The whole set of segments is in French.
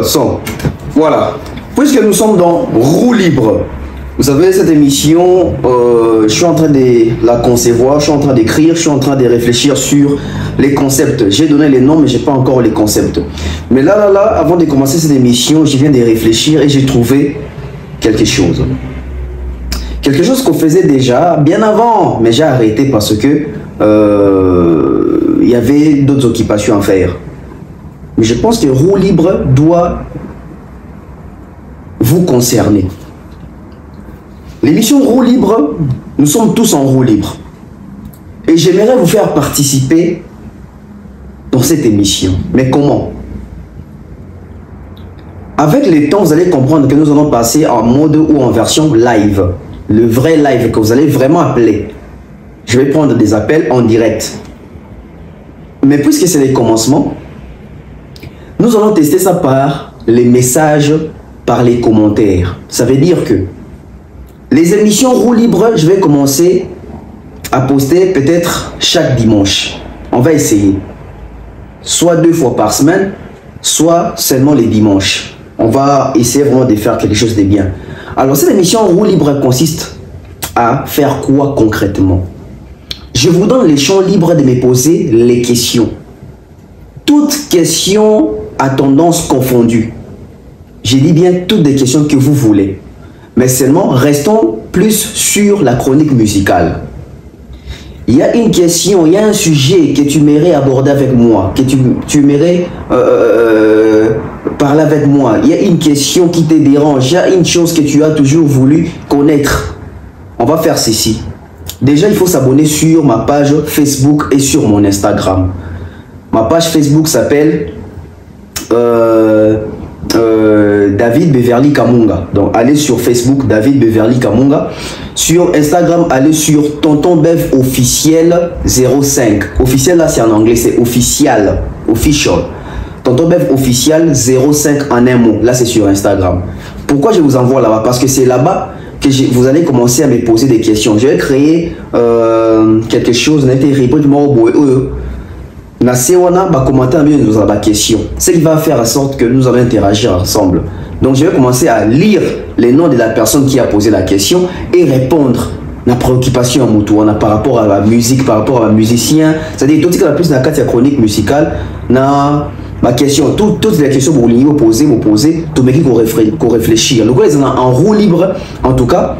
Son. Voilà. Puisque nous sommes dans Roue Libre, vous savez, cette émission, je suis en train de la concevoir, je suis en train d'écrire, je suis en train de réfléchir sur les concepts. J'ai donné les noms, mais je n'ai pas encore les concepts. Mais là, avant de commencer cette émission, je viens de réfléchir et j'ai trouvé quelque chose. Quelque chose qu'on faisait déjà bien avant, mais j'ai arrêté parce que il y avait d'autres occupations à faire. Mais je pense que Roue Libre doit vous concerner. L'émission Roue Libre, nous sommes tous en roue libre. Et j'aimerais vous faire participer dans cette émission. Mais comment? Avec le temps, vous allez comprendre que nous allons passer en mode ou en version live. Le vrai live que vous allez vraiment appeler. Je vais prendre des appels en direct. Mais puisque c'est les commencements, nous allons tester ça par les messages, par les commentaires. Ça veut dire que les émissions Roue Libre, je vais commencer à poster peut-être chaque dimanche. On va essayer. Soit 2 fois par semaine, soit seulement les dimanches. On va essayer vraiment de faire quelque chose de bien. Alors cette émission Roue Libre consiste à faire quoi concrètement? Je vous donne les champs libres de me poser les questions. Toutes questions à tendance confondue. Je dis bien toutes les questions que vous voulez. Mais seulement, restons plus sur la chronique musicale. Il y a une question, il y a un sujet que tu m'aimerais aborder avec moi, que tu m'aimerais parler avec moi. Il y a une question qui te dérange, il y a une chose que tu as toujours voulu connaître. On va faire ceci. Déjà, il faut s'abonner sur ma page Facebook et sur mon Instagram. Ma page Facebook s'appelle David Beverly Kamunga. Donc allez sur Facebook David Beverly Kamunga. Sur Instagram, allez sur Tonton Bev officiel 05. Officiel là c'est en anglais, c'est official. Official. Tonton Bev officiel 05 en un mot. Là c'est sur Instagram. Pourquoi je vous envoie là-bas? Parce que c'est là-bas que vous allez commencer à me poser des questions. Je vais créer quelque chose. Ce qui va faire en sorte que nous allons interagir ensemble. Donc je vais commencer à lire les noms de la personne qui a posé la question et répondre à la préoccupation à Moutou par rapport à la musique, par rapport à un musicien. C'est-à-dire tout ce qui est la plus dans la chronique musicale, na ma question, toutes les questions que vous poser, tout le monde qu'on réfléchir. Le gars est en roue libre, en tout cas.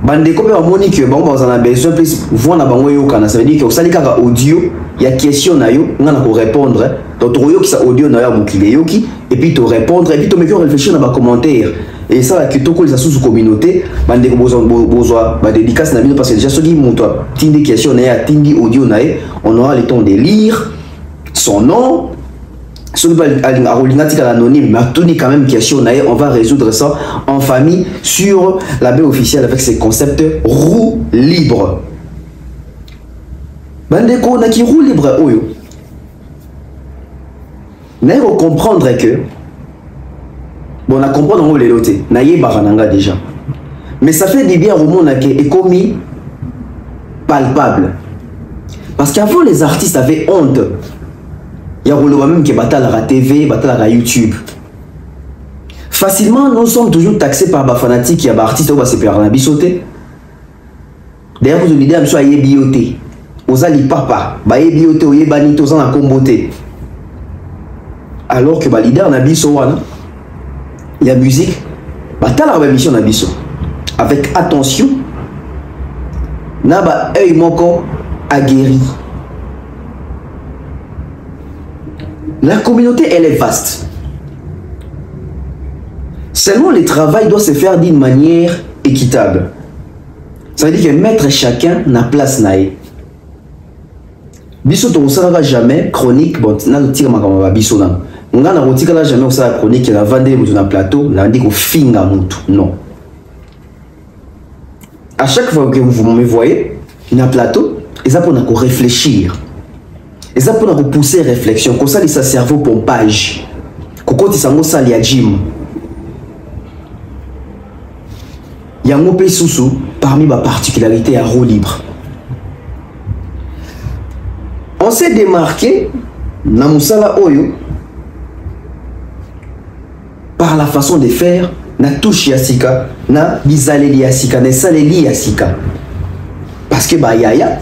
Bande comme on monique que bon on a besoin plus voir na bango yo kana, ça veut dire que ça kaka audio il y a question na yo on a ko répondre donc to yo qui ça audio na yo mukile yo qui et puis to répondre et puis to me réfléchir dans ba commentaire et ça la que to ko les sous communauté bande ko besoin ba dédicace na bino parce que déjà ceux qui montent tindi question na ya tindi audio na on aura le temps de lire son nom. Si on va anonyme, mais quand même question, on va résoudre ça en famille sur la baie officielle avec ses concepts roue libre. Bandeko na qui roue libre oyo. N'a pas comprendre que bon on a compris dans le loté, na yé barananga déjà. Mais ça fait du bien au monde qui est commis palpable. Parce qu'avant les artistes avaient honte. Il y a même qui battent la TV, battent la YouTube. Facilement, nous sommes toujours taxés par les fanatiques qui ont des artistes qui vont se faire la bisoté. D'ailleurs, vous avez dit que vous avez bioté. Vous avez papa, vous avez bioté, vous avez banito, vous avez comboté. Alors que le leader n'a pas il y a musique, battre la mission n'a biso. Avec attention, n'a pas œil moko aguerri. La communauté, elle est vaste. Seulement, le travail doit se faire d'une manière équitable. Ça veut dire que mettre chacun na place naïe. Biso to osala jamais chronique bon na tira makama biso na. Nga na rotika la jamais osala chronique na vendre mutu na plateau na ndi ko finga mutu. Non. À chaque fois que vous me voyez na plateau, et ça pour nous réfléchir. Et ça pour nous pousser réflexion, comme ça il sa cerveau pompage. Kokoti sango sali ya gym. Yango pe susu parmi ma particularité à roue libre. On s'est démarqué na musala oyo par la façon de faire, na touche ya sika, na bizaleli ya sika, na saleli ya sika. Parce que ba yaya,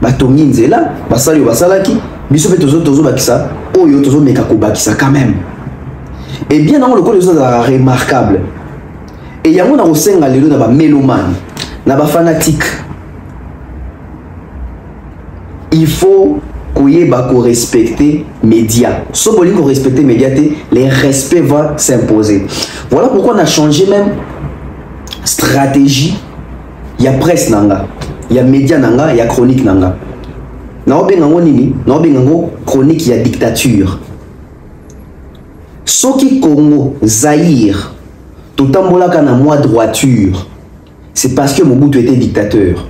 ba tongi nzela, ba sali basalaki, biso pe tozo bakisa, oyo tozo meka ko bakisa quand même. Et bien dans le cas des choses remarquable. Et yango na osenga lelo na ba mélomane, na ba fanatique. Il faut qu'on respecter médias. Si on veut respecter médias, les respects vont s'imposer. Voilà pourquoi on a changé même stratégie. Il y a presse nanga, il y a médias nanga, il y a chronique nanga. Na obengango nini, na obengango chronique il y a dictature. Soki Congo, Zaïre, tout en bolaka na moi droiture. C'est parce que Mobutu était dictateur.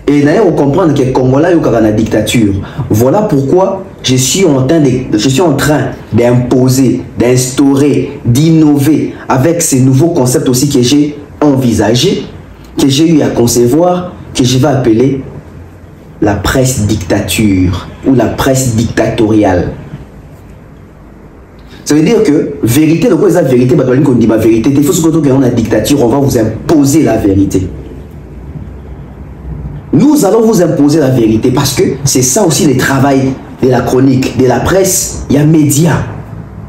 Et d'ailleurs, on comprend que Congolais ont une dictature. Voilà pourquoi je suis en train d'imposer, d'instaurer, d'innover avec ces nouveaux concepts aussi que j'ai envisagés, que j'ai eu à concevoir, que je vais appeler la presse dictature ou la presse dictatoriale. Ça veut dire que vérité, donc la vérité, on dit ma vérité, il faut que on a dictature, on va vous imposer la vérité. Nous allons vous imposer la vérité parce que c'est ça aussi le travail de la chronique, de la presse. Il y a médias.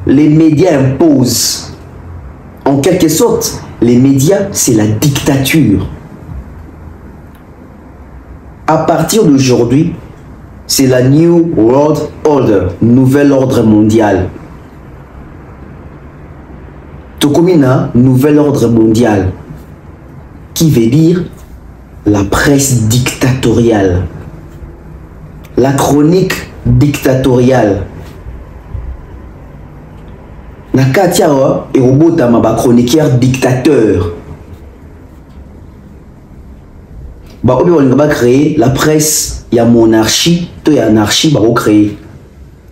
Les médias imposent. En quelque sorte, les médias, c'est la dictature. À partir d'aujourd'hui, c'est la New World Order, nouvel ordre mondial. Tokomina, nouvel ordre mondial, qui veut dire la presse dictatoriale, la chronique dictatoriale. Nakatia et robota ma chroniqueur dictateur. Bah on va créer la presse, il y a monarchie, il y a anarchie, bah on créer.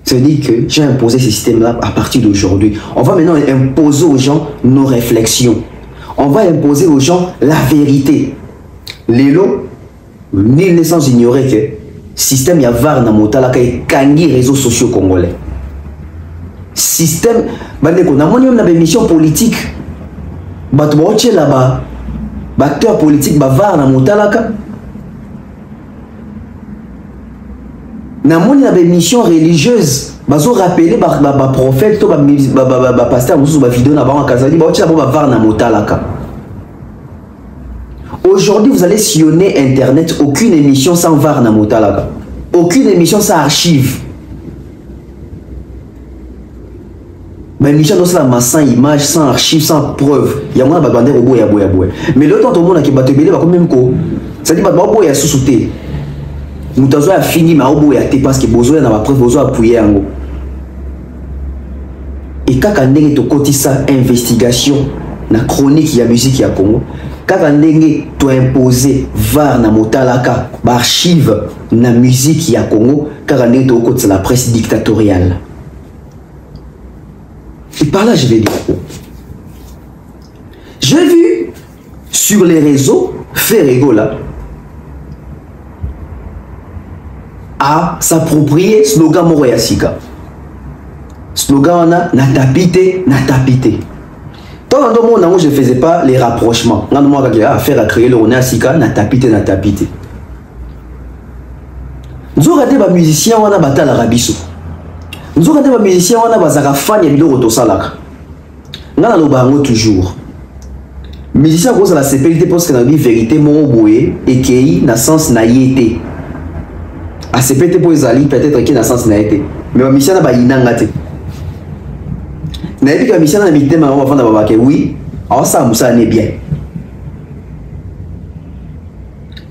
Ça veut dire que j'ai imposé ce système-là à partir d'aujourd'hui. On va maintenant imposer aux gens nos réflexions. On va imposer aux gens la vérité. Lélo, nul n'est sans ignorer que le système y a var na motala kay kangi réseaux sociaux congolais. Système, bandeko na moni même na émission politique. Bato baoche là-bas, acteur politique ba var na motala ka. Na moni na émission religieuse, bazo rappeler ba prophète to ba pasteur mususu ba vidéo na ba kazali baoche là ba var na motala ka. Aujourd'hui, vous allez sillonner Internet, aucune émission sans VAR na motalaga. Aucune émission sans archive. Mais l'émission doit sans image, sans archive, sans preuve. Il y a un bandé robot ya boya. Mais le temps tout le monde qui bat belé va quand même ko. Ça dit bat bobo ya sous-souté. Mutazo a fini ma obo ya té parce que besoin na ba preuve besoin appuyer en haut. Et quand on est to kotisa investigation na chronique ya musique ya Congo. Quand on a imposé VAR na motalaka, archive na musique ya Congo, car on est au côté de la presse dictatoriale. Et par là, je vais dire quoi? J'ai vu sur les réseaux Ferrego là à s'approprier slogan Moroyasika. Slogan na tapité, na tapité. Dans le monde où je ne faisais pas les rapprochements, dans le monde où affaire à créer le Sika, na tapité. Nous avons des musiciens, on a battu la rabisso. Nous avons des musiciens, on a battu la fan et vidéo to salaka. Nous avons toujours. Musiciens cause la CPLT parce que la vérité mon boé et qui na sens na yété. A CPLT pour les alliés peut-être qui na sens na yété. Mais les musiciens na ba inangate. Oui, ça n'est bien.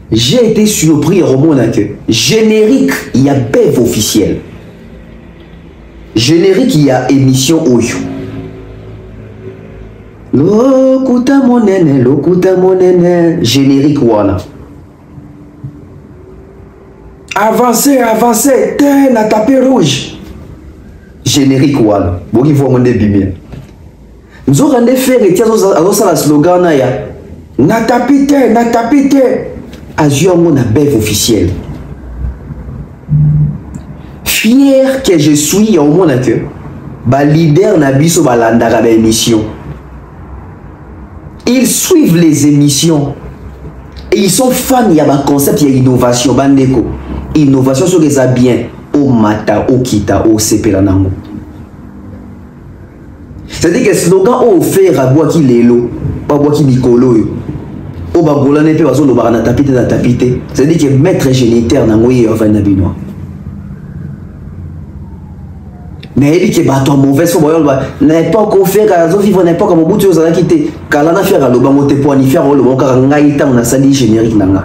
J'ai été surpris au moment que générique, il y a BEV officiel. Générique, il y a émission Oyo. Lokuta monene, générique voilà. Avancez, terre à tapé rouge. Générique voilà. Bon, il faut mon début. Nous avons fait le slogan na tapite. Azur mon BEV officiel. Fier que je suis au monde que ba leader na biso balandaka ba émission. Ils suivent les émissions et ils sont fans ya ba concept ya innovation bandeko. Innovation sur les bien au mata au kita au sepela nango. C'est-à-dire que le slogan au faire à bois qui l'élo, pas bois qui mikolo. Au bagolane pe bazo lo barana tapite na tapite. C'est-à-dire que maître géniteur nango ye va na binois. Mais il dit que bato mauvaise faut boyol ba n'importe quoi faire à zo vivre n'importe comment bout aux quitter kalana faire à lo bango te pour ni faire le bon car ngai ta na sali générique nanga.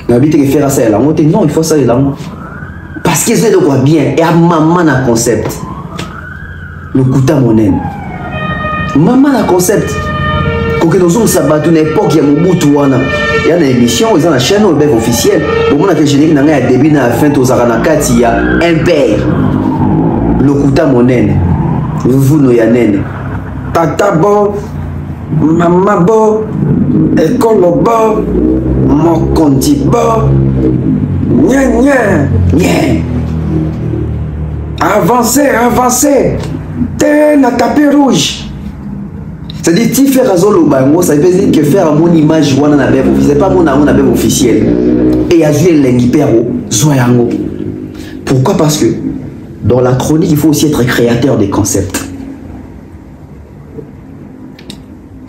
Na bite que faire ça là non il faut ça là. Parce que c'est de quoi bien et à maman na concept. Le kuta monen. Maman na concept. Quand nous sommes sabatou n'importe qui a Mobutu wana. Il y a des émissions, ils ont la chaîne au bef officiel. Pour moi, le générique n'a rien début na fin aux aranakati il y a un père. Le kuta monen. Vous no yanen. Tata bo, maman bo, école bo, mon conti bo. Nya nya nya. Avancez, avancez. T'es na tapis rouge. C'est-à-dire, si faire à Zolo Bango, ça veut dire que faire mon image, c'est pas mon amour officiel. Et à jouer l'engipéro, Zoyango. Pourquoi? Parce que dans la chronique, il faut aussi être créateur des concepts.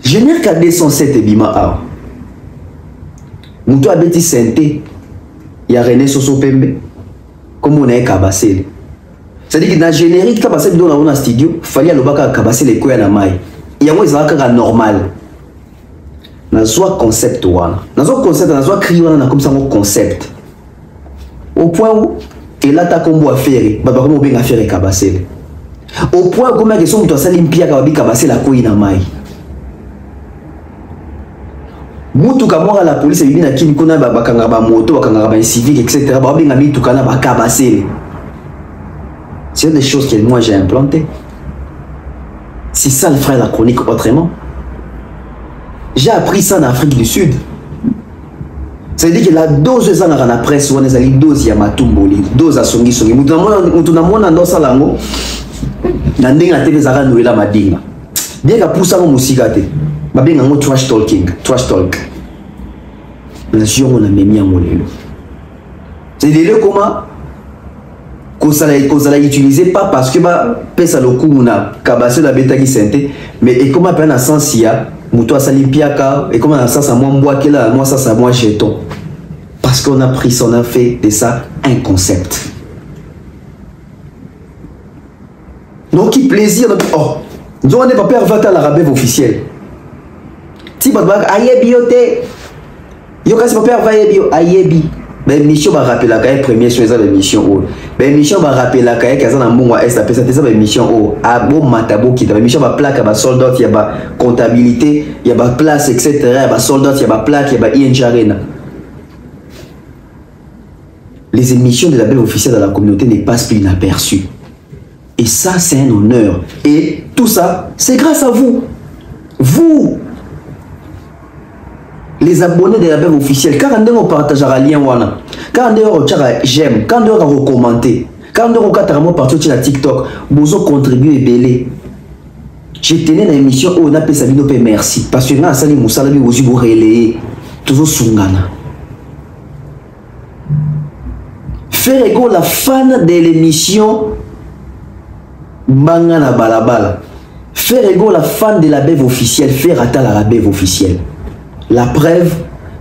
Génère KD 107 et Bima A. Moutou Abeti Senté, il y a René Soso Pembe, comme on est Kabassé. C'est-à-dire que dans le générique, Kabassé, dans la studio, il fallait que Kabassé les couilles à la maille. Il y a un normal. Dans un concept, dans un concept, dans un cri, on a comme ça un concept. Au point où, et là, tu as comme faire, comment bien faire Kabassé. Au point où, comment question, tu as limpia Kabassé la couille na maille. Moutou kamora la police, il y a qui n'a pas bakanga moto, bakanga civique, etc. Babinga mi tukana Kabassé. C'est des choses que moi j'ai implantées. C'est ça le frère de la chronique autrement. J'ai appris ça en Afrique du Sud. C'est-à-dire que la dose de la presse, on a une dose de Matumboli, dose à Songi Songi. Nous avons un dos à l'ango. Nous avons un TV Zara Noël Madinga. Bien que pour ça, on musique. Nous avons un trash talking. Trash talk. Nous avons un mémia molelo. C'est-à-dire comment qu'on allait utiliser pas parce que bah pesa le coup na Kabassé la bêta qui sentait mais et comment peine à sens il y a mouto salimpiaka et comment à sens à moi bois que là moi ça moi jeton parce qu'on a pris ça on a fait de ça un concept donc qui plaisir oh nous on n'est pas père va à la rabève officielle si bah ayebi yote yo kasi pas père va ayebi ayebi. Mais mission va rappeler la cahier première chose la mission haut. Mais mission va rappeler la cahier qu'à un bon est ça peut ça mission haut. À bon matabo qui la mission va plaque à soldat il y a comptabilité, il y a place etc. Il y a soldat il y a plaque il y a ING Arena. Les émissions de la belle officielle dans la communauté ne passent plus inaperçues. Et ça c'est un honneur. Et tout ça c'est grâce à vous. Vous les abonnés de la belle officielle, quand on partage un lien, quand on j'aime, quand on recommandé, quand on a partout sur TikTok, vous contribuez belé. Je tenais dans l'émission où on a appelé Sabino P. Merci. Parce que nous avons Moussalabi vous vous relayez. Toujours Sungana. Faire égo la fan de l'émission Bangana Balabala. Faire égo la fan de la belle officielle. Faire atteindre la belle officielle. La preuve,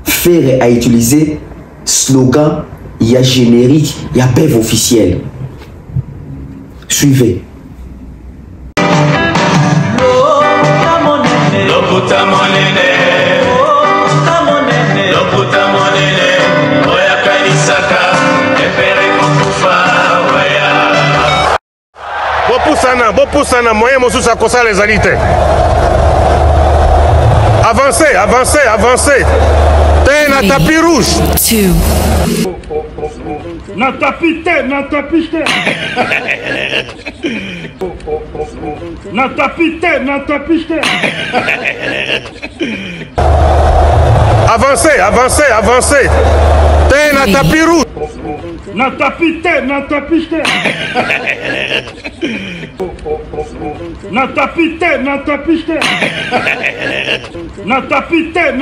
faire à utiliser slogan, il y a générique, il y a PEV officiel. Suivez. Bopusana, moyen mosusu akosa les alités. Avancez, avancez, avancez. T'es na tapis rouge. Na tapis te, na tapis te. Na tapis te, na tapis te. Avancez, avancez, avancez. T'es na tapis rouge. Na tapite. Na tapite. Na tapite. Na tapite. Na tapite.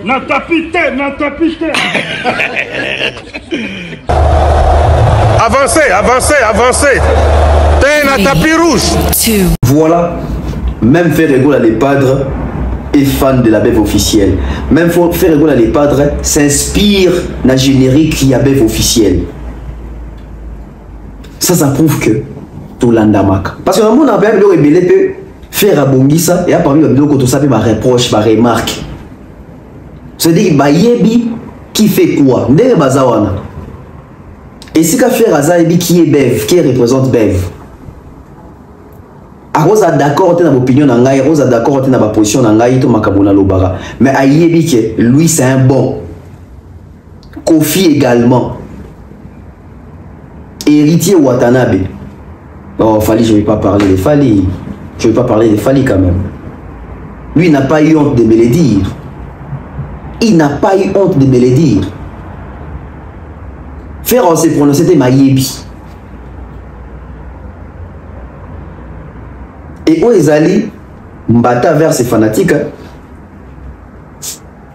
Na tapite. Na tapite. Avancez, avancez, avancez. T'es un tapis rouge. Voilà, même Ferregola les padres est fan de la bève officielle. Même Ferregola les padres s'inspire d'un générique qui a bève officielle. Ça prouve que tout l'andamaka. Parce que dans le monde, on a rebelle peut faire abongisa et parmi les vidéos, quand on s'appelle ma reproche, ma remarque. C'est-à-dire que yebi qui fait quoi? N'est pas bazawana. Et si qu'a fait Azaebi qui est bève, qui représente bève. Rose a d'accord avec l'opinion d'Angaï, Rose a d'accord avec la position d'Angaï, tout Makabuna Lobara. Mais Ayebi que lui c'est un bon. Kofi également. Héritier Watanabe. Oh Fali, je ne vais pas parler de Fali. Je ne vais pas parler de Fali quand même. Lui n'a pas eu honte de me le dire. Il n'a pas eu honte de me le dire. Faire on s'est prononcé c'était Mayebi. Et où ils allaient, Mbata vers ces fanatiques,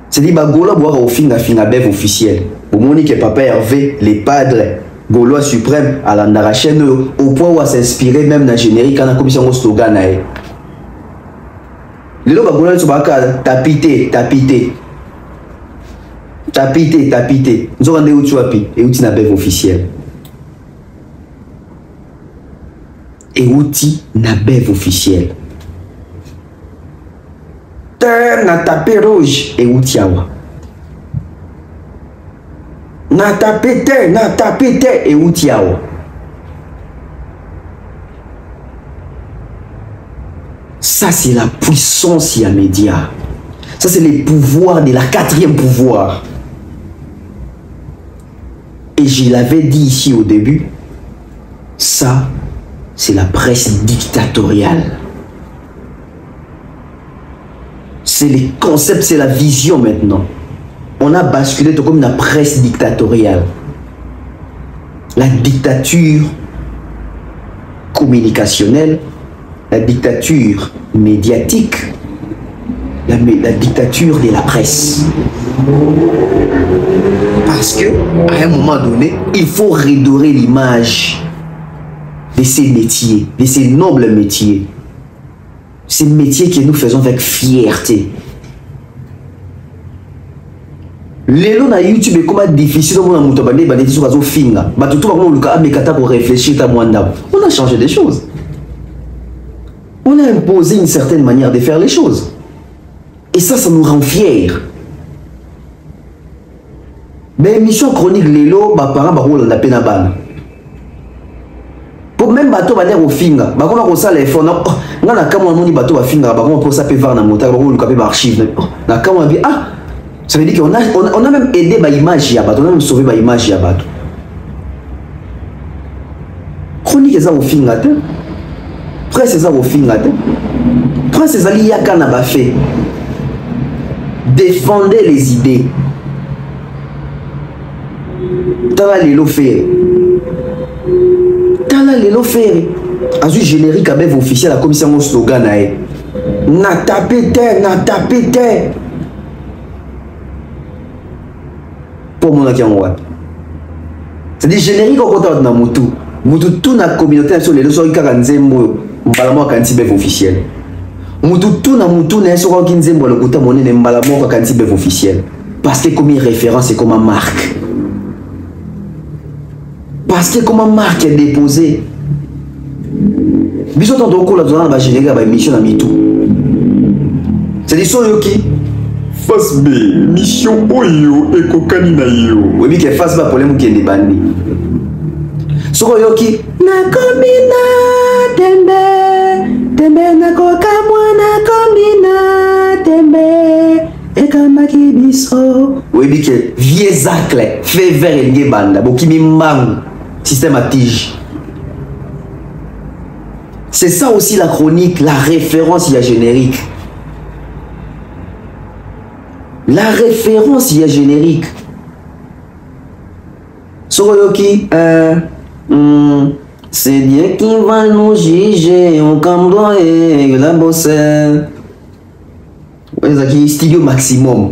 c'est dit Bagola boire au finga bève officiel. Au moment que Papa Hervé, les padres Gaulois suprêmes à l'Andarachen, au point où s'inspirer même dans le générique, dans la commission de slogan. Le lot Bagola sont tapité. Nous avons des outils et outils na bève officiel. Et outil na bève officiel. Terre na tapé rouge et outil awa. Na tapé terre et outil awa. Ça c'est la puissance ya média. Ça c'est le pouvoir de la quatrième pouvoir. Et je l'avais dit ici au début, ça c'est la presse dictatoriale. C'est les concepts, c'est la vision maintenant. On a basculé comme la presse dictatoriale. La dictature communicationnelle, la dictature médiatique, la dictature de la presse. Parce que à un moment donné, il faut redorer l'image de ces métiers, de ces nobles métiers. Ces métiers que nous faisons avec fierté. Les gens sur YouTube, c'est comme difficile de réfléchir. On a changé des choses. On a imposé une certaine manière de faire les choses. Et ça nous rend fiers. Mais mission chronique Lelo, bah parents bah on la peine à ban. Pour même bateau va dire au finga, bah comment on ça les fonds, on a comme on dit bateau à finga, bah comment on ça peut voir dans montagne, bah on le capé archive, na comme on dit ah, ça veut dire qu'on a même aidé ma image ya bateau, on a même sauvé ma image ya bateau. Chronique ça au finga, presse ça au finga, presse ça li yaka na ba fait. Défendez les idées. Tala lelo faire. Tala lelo faire. Azu générique avec officiel la commission mon slogan nae. Na tapé terre. Pour mon aki en c'est-à-dire générique au côté de Mutu. Mutu tout na communauté sur les leçons kaka nzembo mbalamo kanti bev officiel. Mutu tout na mutu na so ko nzembo le côté monene mbalamo kanti bev officiel. Parce que comme référence et comme marque. Parce que comment marque est déposée. Bisous tant de la zone va générer la mission à mitou. C'est des sons yoki. Face B, mission Oyo et Kokanina yo. Oui, mais que face B pour les mouki et les bandits. Soko yoki. Nakomina tembe nakoka mwana komina tembe. Et kamaki biso. Oui, mais que vieux zacle fait vers et banda. Bokimi mang. Système à tige. C'est ça aussi la chronique, la référence, il y a générique. La référence, il y a générique. Soroyoki, c'est Dieu qui va nous juger, on cambre et la bosse. Ouais, studio maximum.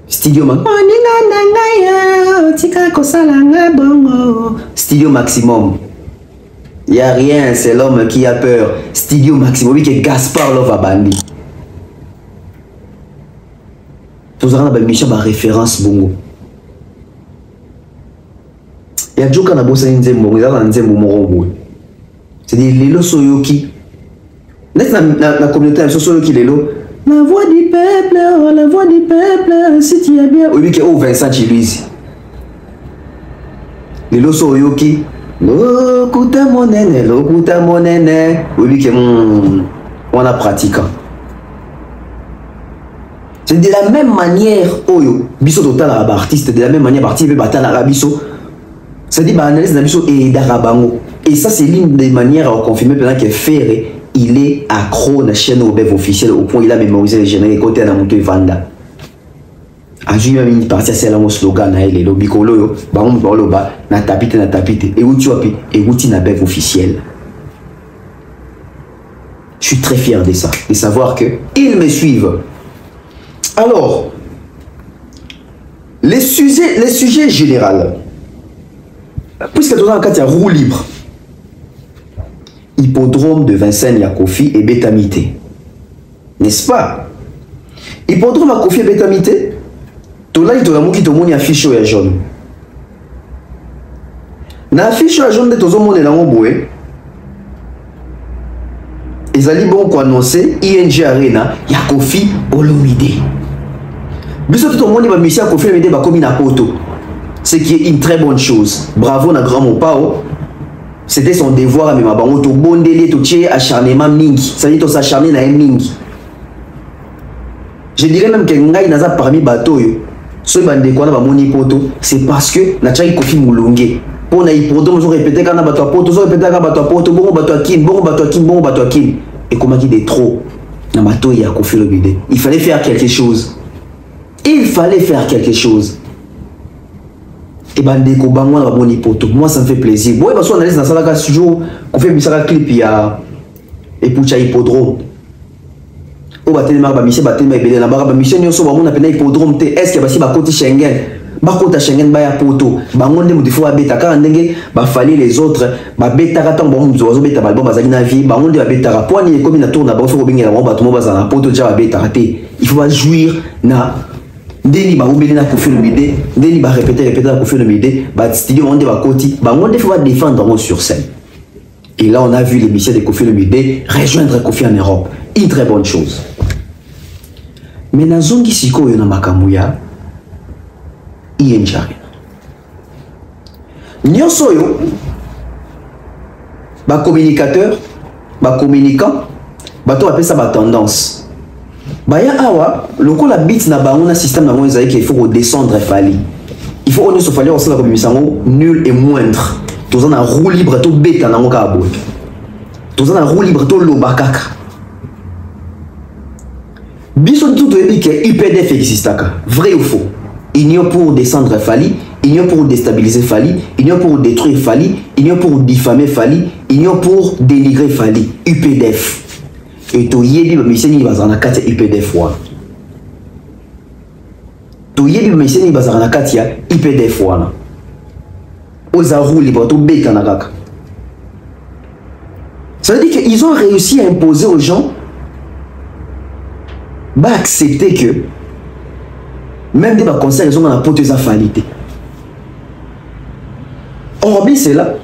Studio Studio maximum. Il n'y a rien, c'est l'homme qui a peur. Studio maximum, oui, que Gaspard Love a bandi. Tous en avez mis ma référence bongo. Il y a Joka na bossa nzembo, il y a nzembo morobo. C'est des lelo soyoki. N'est-ce la communauté soyoki lelo. La voix du peuple, si tu es bien. Oui, que oh Vincent Chiluisi. Lelo soyoki. Lokuta mon nene. Oui, que on a pratiqué. C'est de la même manière, Oyo, Bisso total artiste, de la même manière, parti peut battre l'Arabiso. C'est-à-dire, l'analyse d'Arabiso et d'Arabango. Et ça, c'est l'une des manières à confirmer pendant que Ferré, il est accro à la chaîne web officielle au point où il a mémorisé les génériques côté à la moto Vanda. En juillet, il est parti à faire un slogan, il est lobby colo, na tapite, et où tu as pu, et où tu n'as pas officiel. Je suis très fier de ça, de savoir que ils me suivent. Alors, les sujets généraux, puisque dans le cas il y a roue libre, hippodrome de Vincent Yakofi et Bétamité, n'est-ce pas? Hippodrome à Kofi et Bétamité, tout là il y a qui te affiche au jaune. Na affiche au jaune de tout le monde est dans le boué. Ils allaient bon pour annoncer ING Arena Yakofi Olomide. Biso tout le monde va mission Kofi Olomide va comme une poto. Ce qui est une très bonne chose. Bravo na grand Mopao. C'était son devoir mais ma bango to bondeli to tché acharnement mingi. Ça dit to s'acharner na mingi. Je dirais même que ngai naza parmi bateau yo. Ce bande quoi na ba moni poto, c'est parce que na tchai Kofi Mulunge. Pour na hippodrome zo répéter kana bateau poto, zo répéter kana bateau poto, bon bateau kin, bon bateau kin, bon bateau kin. Et comment qu'il est trop na bateau ya Kofi Olomide. Il fallait faire quelque chose. Il fallait faire quelque chose. Et bandeko bango na boni poto. Moi ça me fait plaisir. Bon, parce qu'on analyse dans ça là toujours qu'on fait un clip il y a et pour cha hippodrome. O batelema ba mission batelema ebele na ba mission nyonso ba mona pena hippodrome te. Est-ce que ba si ba côté Schengen? Ba côté Schengen ba ya poto. Bango nde mudifo ba beta ka ndenge ba fali les autres ba beta ka tango ba mzo beta ba bon bazali na vie. Bango nde ba beta ka poani comme na tourna ba faut bingela ba bato mo bazana poto ja ba beta te. Il faut pas jouir na Deni ba oubeli na Kofi Olomide, deni ba répéter na Kofi Olomide, ba studio on de ba koti, ba on de faut défendre sur scène. Et là on a vu l'émission de Kofi Olomide rejoindre Kofi en Europe, une très bonne chose. Mais na zongi siko yo na makamuya ING Arena. Nyonso yo ba communicateur, ba communicant, ba to appelle ça ba tendance. Baya awa, loko la bit na bango na système na monza qu'il faut redescendre fali. Il faut on se fallait aussi la commission nul et moindre. Tous en a roue libre to beta na ngoka abo. Tous en a roue libre to lobakaka. Biso tout ebi que IPDF existaka. Vrai ou faux? Il n'y a pour descendre Fali, il n'y a pour déstabiliser Fali, il n'y a pour détruire Fali, il n'y a pour diffamer Fali, il n'y a pour dénigrer Fali. UPDF. Et to yebi ba miseni bazana kati IPDF wa. To yebi ba miseni bazana kati ya IPDF wa. Oza roule ba to beta na kaka. Ça veut dire qu'ils ont réussi à imposer aux gens bah accepter que même des conseils ils ont la poteuse à falité. Hormis c'est là.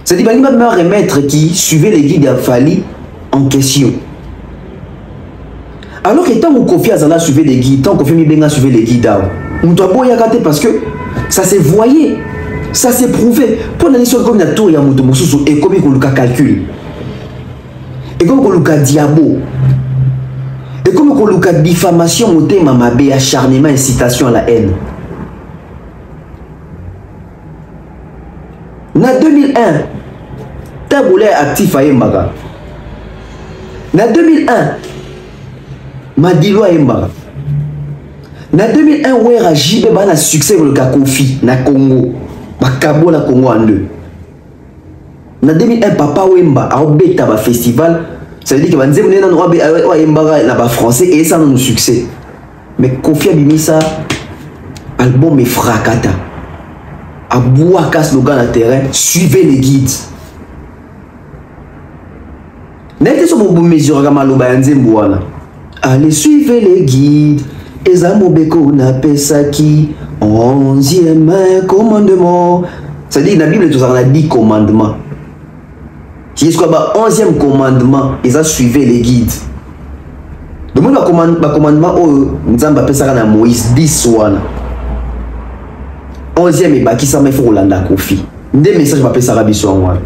C'est-à-dire qu'il va me remettre qui suivait les guides à Fali en question. Alors que tant qu'on confie à Zala suivait les guides, tant qu'on fait Mibenga suivait les guides, on doit pas y regarder parce que ça s'est voyé, ça s'est prouvé. Pour la mission comme la tour, il y a un mousou et comme on le calcule. Et comme on le diabo. Et comme on le diffamation, on thème mabé, acharnement, incitation à la haine. En 2001, Taboulé actif à Yembaga. En 2001, Madilo Aemba. Na 2001 ouais Rajibe ba na succès le Kofi na Congo. Ba Kabo na Congo en deux. Na 2001 Papa Wemba a obeta ba festival, ça veut dire que ba nzembo na no Wemba na ba français et ça non succès. Mais Kofi Abimisa album est fracata. A Bouaka slogan à terrain, suivez les guides. N'était sur mon mesure à Maloba nzembo wana. Allez suivez les guides. Ezamobeko na pesaki 11e commandement. Ça dit dans la Bible tout ça on a 10 commandements. Si est-ce quoi 11e commandement, ils ont suivi les guides. Donc le commandement Nzamba pesaka na Moïse 10 wana. 11e et baki ça mais faut Rolanda Kofi. Des messages va pesaka biso wana.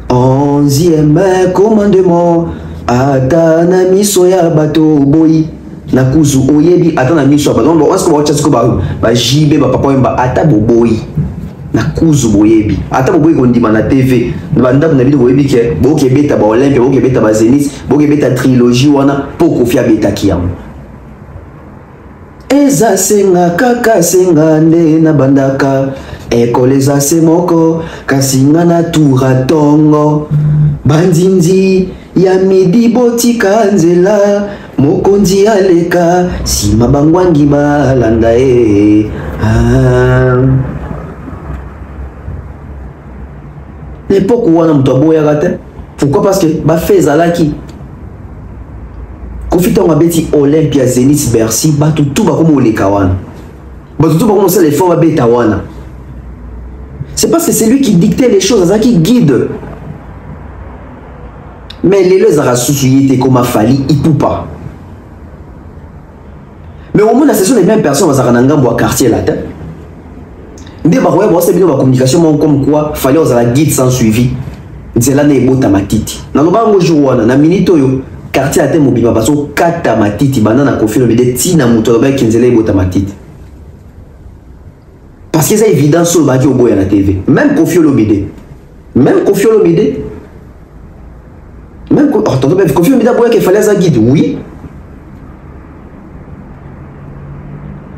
11e commandement atana miso ya bato boyi. Na kuzu oyebi atana miso ba donc est-ce que ba tchasko ba jibe ba papa Wemba ata boboyi na kuzu boyebi ata boboyi ko ndima na TV na ndako na bido boyebi ke boke beta ba Olympe boke beta ba Zenith boke beta trilogie wana poko fia beta kiyam eza senga kaka senga nde na bandaka ekoleza semoko kasinga na tura tongo bandinzi ya midi botika nzela mokonzi aleka sima bangwangi balanda l'époque où on a mutu. Pourquoi? Parce que ba fait zalaki Kofi Tonga beti Olympia Zenith Bercy batu tout ba comme oleka wana batu tout ba comme ça les formes beta wana. C'est parce que c'est lui qui dictait les choses, ça qui guide. Mais les deux arasusuités comme a fallu, il peut pas. Mais au moins, ce sont les mêmes personnes qui sont dans quartier là. Dès que vous avez une communication comme quoi, il fallait avoir un guide sans suivi. C'est là que vous avez matiti. Dans le bas jour, dans la minute, quartier à thème mobile, parce que 4 matiti, banana Kofi Olomide, tina mutoba qui nzele bota matiti. Parce que c'est évident sur le bas qui au bout à la TV. Même Kofi Olomide. Même Kofi Olomide. Même Kofi Olomide a qu'il fallait un guide, oui.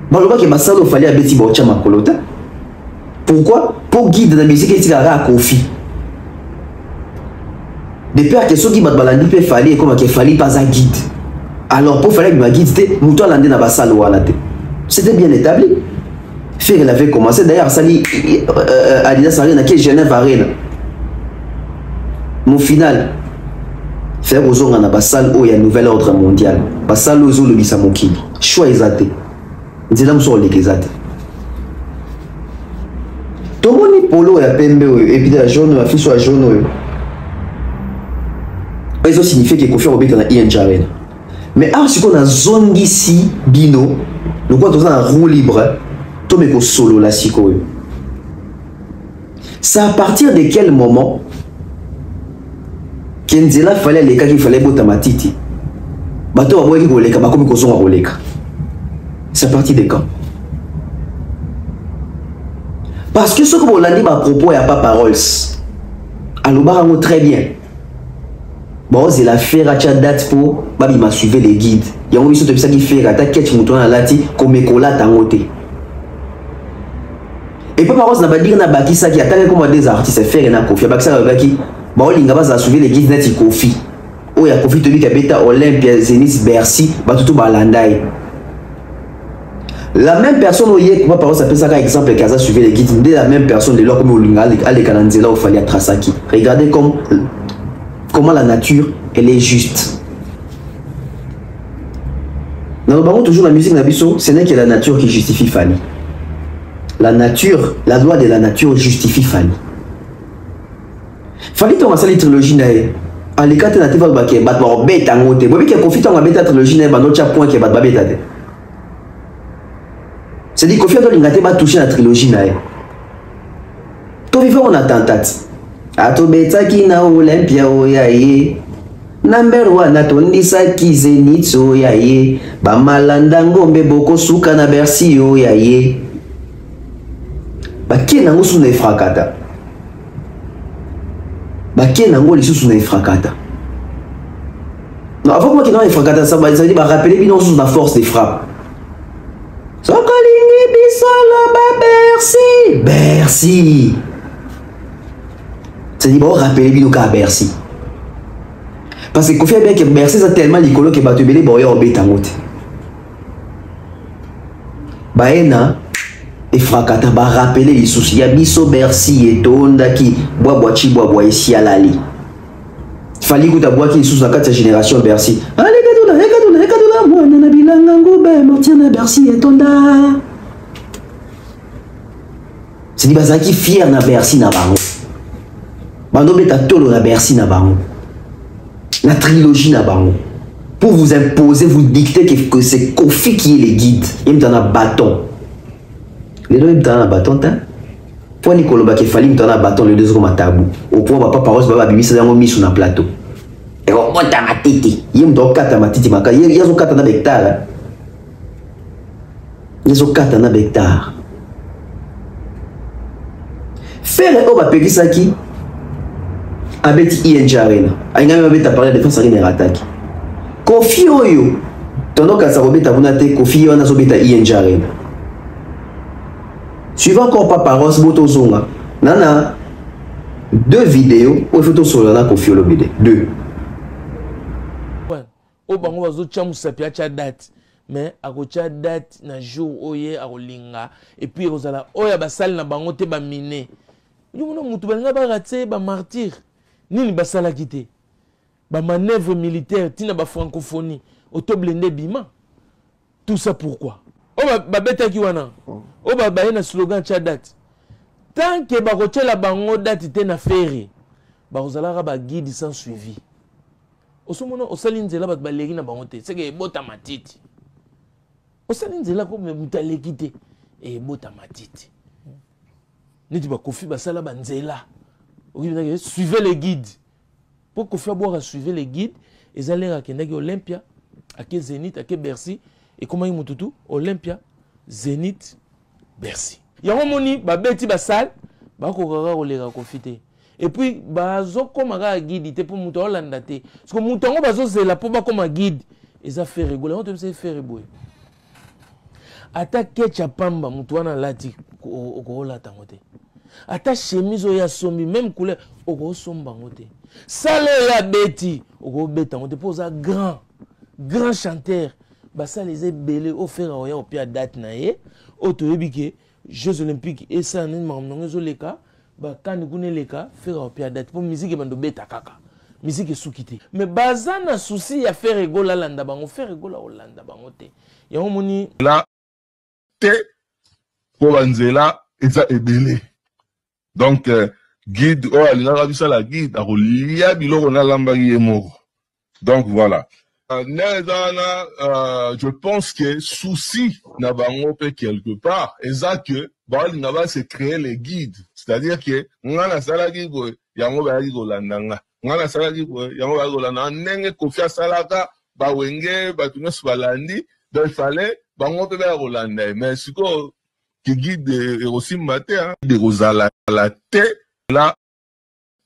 Bon, le bas qui m'a salé, il fallait un petit bocha makolota. Pourquoi? Pour guide dans la musique, il y a un Kofi. Depuis que ceux qui m'ont balandi peut fallait comme qu'il fallait pas un guide. Alors pour faire un guide, c'était mouton landé dans la salle ou à la tête. C'était bien établi. Faire il avait commencé d'ailleurs sali Adidas Arena qui est Genève Arena. Mon final faire aux gens dans la salle où il y a un nouvel ordre mondial. La salle où le bisa mokili. Choix exacté. Dis là sur les exact. Tout le monde polo et pembe et puis la jaune la fille soit jaune. Ça signifie que Kofi Olomide dans la ING Arena. Mais si on a zone ici bino, le quoi on a un roue libre. Tout me solo la siko. C'est à partir de quel moment Kenzela fallait les cas qu'il fallait botter ma titi. Bateau à boire qui roleka, bah comme qu'on a roleka. C'est à partir de quand? Parce que ce que vous l'avez dit à propos, il n'y a pas paroles. Alors, très bien. Bon, c'est la faire à date pour Babi m'a suivi les guides. Il y a un monsieur qui fait à ta quête mouton à lati comme écola tangoté. Et pas par n'a pas dire na baki ça qui attaque comme des artistes faire na Kofi baki ça baki ba olinga ba suivi les guides net Kofi. Oh ya Kofi tobika beta Olympia Zenith Bercy ba tout balandai. La même personne au yek moi par ça peut ça comme exemple kaza suivi les guides de la même personne de là comme olinga ale kananzela au fallait Trasaki. Regardez comment la nature elle est juste. Dans le baron toujours la musique nabiso, ce n'est que la nature qui justifie Fanny. La nature, la loi de la nature justifie Fanny. Fanny ton asali trilogie nae. Alikate na teva ba ke bat ba beta ngote. Bobi ke Kofi ton beta trilogie nae ba no cha point ke bat ba beta te. C'est dit Kofi ton lingate ba toucher la trilogie nae. To vivre en attentat. Ato beta ki na Olympia oyaye. Number 1 atondisa ki Zenith oyaye. Ba malanda ngombe boko suka na Bercy oyaye. Bakie nango suna ifrakata. Bakie nango lisusu na ifrakata. Non, avant moi qui n'a pas frappé, ça veut dire rappeler bien sous la force des frappes. Sokolingi bisolo ba Bercy. Bercy. C'est dit bon rappeler bien au Bercy. Parce que Kofi a bien que Bercy ça tellement l'écolo que battu belé boya au bétangote. Baena et fracata ba rappeler les soucis ya biso Bercy et tonda qui bois ici à lali. Fallait que tu bois qui sous la 4 génération Bercy. Allez kadula moi na bilanga ngobe Martin na Bercy et tonda. C'est dit bazaki fier na Bercy na bango. Bando beta tolo na Bercy na bango. La trilogie na bango. Pour vous imposer, vous dicter que c'est Kofi qui est le guide. Il me donne un bâton. Les deux, il me donne un bâton, t'as? Pour Nicolas Bakefali, il me donne un bâton, les deux sont à tabou. Au point, papa, parole, papa, bibi, c'est un mis sur un plateau. Et on monte à ma titi. Il me donne 4 à ma titi. Il y a 4 à hectare. Il y a 4 à hectare. Faire un homme ça qui abeti ING Arena. Il y a même parlé de défense arena attaque. Kofi Oyo. Tandis que ça robeta bonate Kofi Oyo na sobeta ING Arena. Suivant encore Papa Ross Boto Zonga. Nana 2 vidéos où il faut sur la Kofi Oyo bide. 2. O bango bazo chamu sapia cha date. Mais ako cha date na jour oye ako linga et puis ozala oya basal na bango te ba mine. Yo mona mutu balinga ba raté ba martyr. Nini basala kité. Ba manœuvre militaire tina ba francophonie auto blindé bima. Tout ça pourquoi? O ba beta ki wana. O ba na slogan cha date. Tant que ba la bango date te na ferry. Ba ozala ba guide sans suivi. Osomona osalinzela bat baleri na bango te. C'est que bota matiti. Osalinzela ko mutaleki te e bota matiti. Niti ba Kofi basala banzela. Suivez les guides. Pour Kofi boire suivre les guides, ils allaient à Olympia, à Zénith, à Bercy. Et comment ils m'ont tout Olympia, Zénith, Bercy. Il y a un moni, ba beti ba salle, ba kokara olera confité. Et puis ba zo comme un guide, il pour mouton landate. Parce que mouton bazo c'est la pour ba comme un guide. Ils a fait rigoler, on te fait faire rigoler. Ata ketchapamba mouton na lati au la tangote. Ata chemise oya sombi même couleur oko somba ngote. Sale ya beti oko beta ngote posa grand chanteur. Ba ça les belé au faire oya au pia date na ye auto yebike Jeux olympiques et ça ne mamnongo zo leka ba kan kune leka faire au pia date pour musique bando beta kaka. Musique soukité. Mais bazana souci ya faire rigola landa bango faire rigola olanda bango te. Ya moni là te pour Anzela et ça est belé. Donc, guide, oh, il a vu ça la guide, donc voilà. Je pense que souci n'a pas quelque part, et ça que, il n'a pas se créer les guides. C'est-à-dire que, on a la salade, yango ba yigo landanga. On a la salade, yango ba yigo landanga. Nenge kofia salaka, ba wenge, ba tunos balandi, donc il fallait, bango pe ba rolanda. Mais si quoi, qui guide aussi matin de Rosala la tête la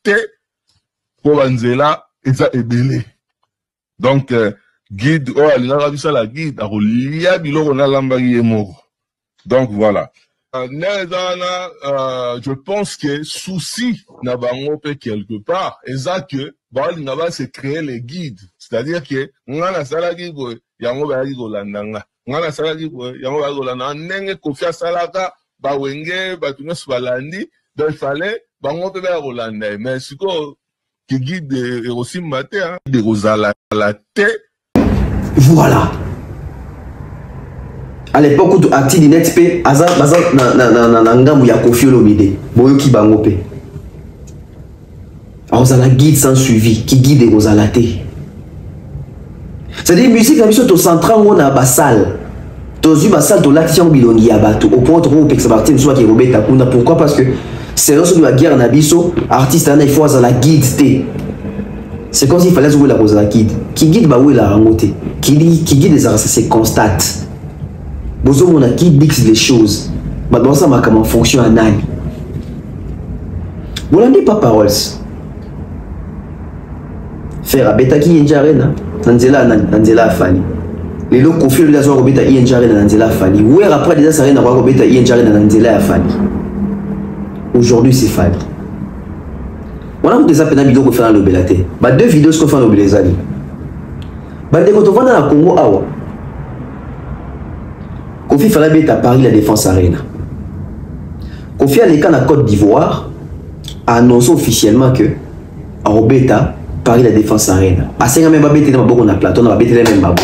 tête pour Anzela et ça est belé. Donc guide oh il a vu ça la guide a lia biloko na lambaki emoko. Donc voilà. Je pense que souci n'a bango pe quelque part et ça que il n'a pas se créer les guides. C'est-à-dire que on a la salaki go yango ba yigo landanga. Ngana salaki yango bagola na nenge kofia salaka ba wenge ba tunos balandi donc il fallait bango pe ba rolanda mais siko qui guide aussi matin de Rosala la tête voilà à l'époque où acti di net pe aza na ngambu ya Kofi Olomide boyoki bango pe Rosala guide sans suivi qui guide Rosala te. C'est-à-dire musique la mission to central on a basal. Tozu basal to l'action bilongi ya bato au point où pexa partir soit qui robeta kuna pourquoi parce que c'est lorsque la guerre na biso artiste na il faut la guide te. C'est comme s'il fallait jouer la rose la guide. Qui guide ba où la rangote. Qui guide les arts c'est constate. Bozo mona qui dixe les choses. Ba dans ça ma comment fonction à nani. Bolandi pas paroles. Faire à beta qui injarena. Nanzela Fali. Les locaux confient le lazo Robeta ING Arena Nanzela Fali. Où est après des Arena Robeta ING Arena Nanzela Fali. Aujourd'hui c'est Fali. On a des appels vidéo qu'on fait dans le Belaté. Bah 2 vidéos qu'on fait dans le Belazali. Bah dès qu'on te voit dans la Congo Awa. Kofi Falabé est à Paris la Défense Arena. Kofi Aleka na Côte d'Ivoire a annoncé officiellement que Robeta Paris la Défense Arena. A 5 même babé dans beaucoup na plateau na babé même babé.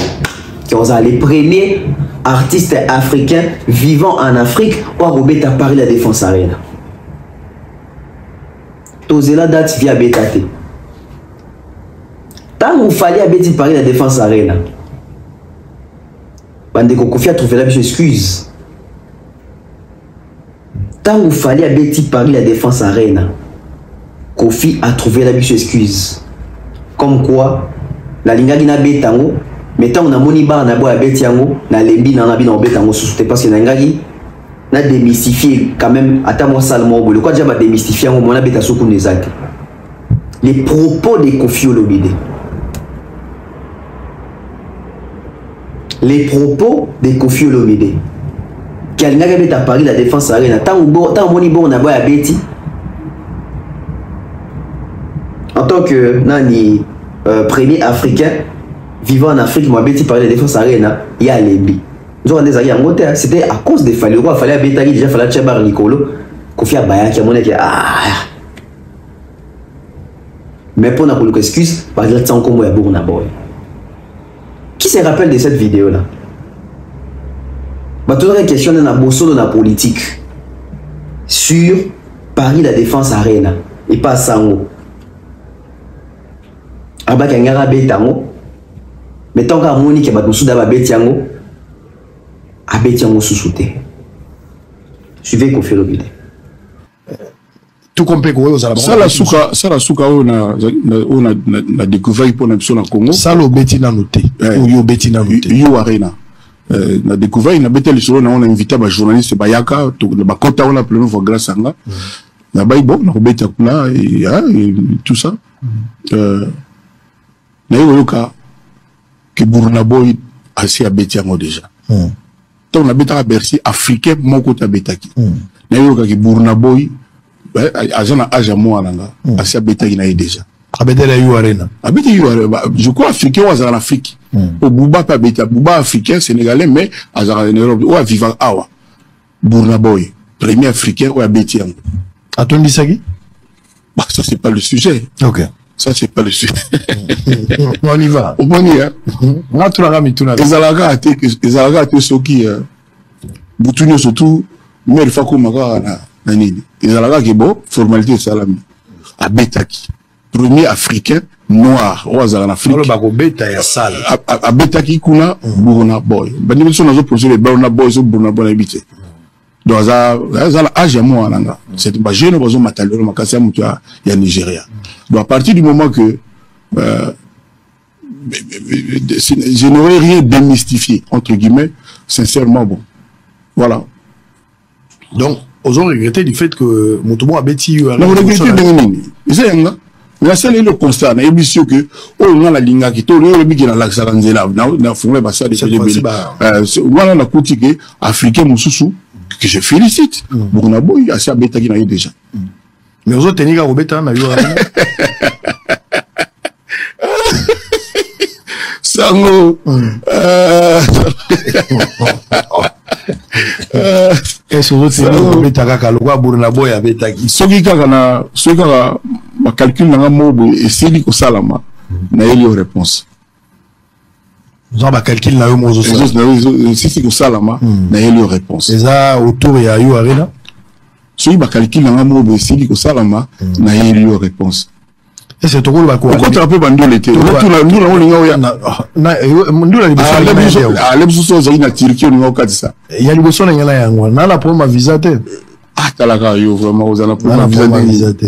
Qui ont les premiers artistes africains vivant en Afrique ou Robeta Paris la Défense Arena. Tozela date via BTT. Tant vous fallait habiter Paris la Défense Arena. Bande Kofi a trouvé la excuse. Tant vous fallait habiter Paris la Défense Arena. Kofi a trouvé la excuse. Comme quoi, la ligne qui n'a bétango, mais tant on a moni bar na bois bétiango, na lembi na nabi na bétango sous parce que n'angagi na démystifié quand même attends moi salement le quoi déjà va démystifier on a bêta sous les actes. Les propos de Kofi Olomide. Les propos de Kofi Olomide. Qui a l'ingé à Paris la Défense Arena. Tant moni bon na bois béti. En tant que nani premier africain vivant en Afrique, moi béti Paris la Défense Arena, il y a Lembi. C'était à cause des fallu roi, fallait bétali déjà fallait tchabar Nicolo, Kofi Abaya qui a monné qui mais pour n'a pas excuse, par exemple sans comme Bourna Boy. Qui se rappelle de cette vidéo là? Bah toujours une question dans la bosso de la politique sur Paris la Défense Arena et pas Sango. Abaka ngara betango, mais tant qu'à moni qui va nous souder à betiango. Abetiango sous-souté. Suivez Kofi Olomide. Tout compris quoi ça la souka on a découvert pour na Congo. Ça le beti na noté. Ou yo beti na noté. Yo Arena. Na découvert na betel sur on a invité ba journaliste Bayaka to ba kota on a plein fois grâce à nga. Na bay bon na beti kuna et tout ça. Na yoka que Burna Boy assez à betiango déjà. On a bêta à Bercy africain mon côté bêtaki nayo ka ki Burna Boy agent âge à moi nanga assez bêta qui n'a déjà abeta la Yo Arena abeta Yo Arena je crois africain ou en Afrique au Bouba pas bêta Bouba africain sénégalais mais en Europe ou à vivant awa Burna Boy premier africain ou à bêta Atondi Sagi bah ça c'est pas le sujet. OK, ça c'est pas le sujet. On y va. On y va. On a tout la gamme tout là. Les alaga te soki butunyo surtout mais fa ko maka na nini. Les alaga ki bo formalité salami. Abetaki. Premier africain noir au en Afrique. Le bako beta ya sale. Abetaki kuna Burna Boy. Bandi biso nazo projet Burna Boy so Burna Boy habité. Donc ça la âge moi nanga. C'est ba jeune bozo matalero makasi mutu ya Nigeria. Donc à partir du moment que je n'aurais rien démystifié entre guillemets sincèrement bon voilà donc ils ont regretté du fait que Motomo a bêti non regretté c'est un mais c'est le constat na émission que on a la linga qui to le bigi na laxa nzela na fongwe ba ça de voilà na kutike africain mususu que je félicite Burna Boy assez bêta qui na eu déjà mais aux autres tenir à bêta na yo Sango est-ce que vous êtes à Loa Burna Boy avec Taki soki kaka ma calcul na mobo et c'est ko salama na elio réponse ça ba calcul na yo mozo si ko salama na elio réponse et ça autour ya Yo Arena soki ba calcul na mobo et c'est ko salama na elio réponse. Et c'est tout le bac. Pourquoi tu as peu bandé l'été? Nous il y a le besoin de la la première visite. Ah, t'as la vraiment aux visite.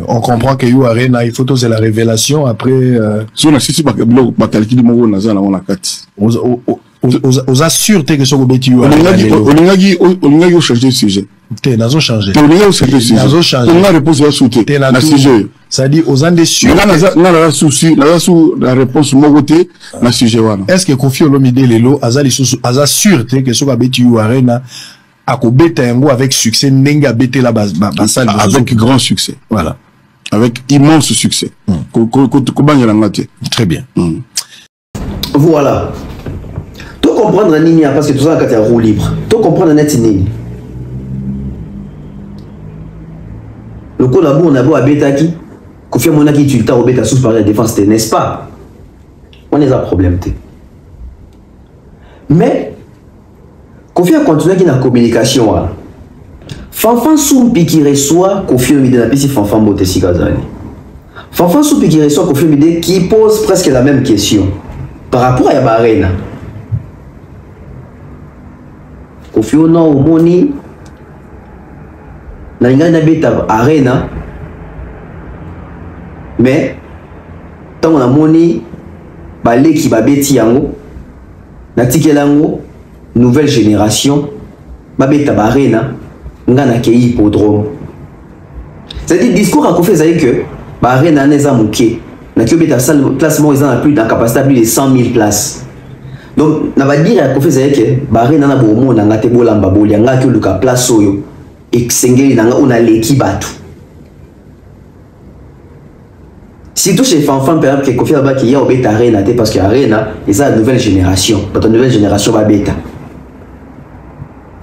On comprend que Yo Arena, il faut c'est la révélation après. Si on a si ma calcul mon naza na on a 4. Aux assureté que ce que bêti Yo Arena. On changer de sujet. T'es nazo changer. On a réponse à sauter. Na sujet. C'est-à-dire aux Andes sûrs. La souci, la réponse mon côté, la sujet wana. Est-ce que Kofi Olomide Lelo aza sûr que ce que you arena a kobeta yango avec succès nenga bete la base avec grand succès. Voilà. Avec immense succès. Très bien. Voilà. Tout comprendre nini parce que tout ça quand roue libre. Tout comprendre net nini. Le coup là on a beau abeta qui Kofi Mona qui tu au beta sous par la défense, n'est-ce pas? On est un problème. Mais Kofi a continué qui la communication. Fanfan Soumpi qui reçoit Kofi Olomide la piste Fanfan Motesi Kazali. Fanfan Soumpi qui reçoit Kofi Olomide qui pose presque la même question par rapport à Yabarena. Kofi Olomide Omoni na ngana beta arena. Mais tant on a moni balé qui va bêti yango na tikelango nouvelle génération babeta barena ngana ke hippodrome. C'est-à-dire discours à Kofi Zaï que barena neza muke na ki beta salle classement ils ont plus dans capacité plus de 100 000 places. Donc na va dire à Kofi Zaï que barena na bomo na ngate bolamba boli nga ki luka place oyo exengeli na nga on a l'équipe batu. Si tout chez Fanfan, par exemple, que Kofi Olomide qui y a au bêta arena, parce que arena, c'est la nouvelle génération. Parce que la nouvelle génération va bêta.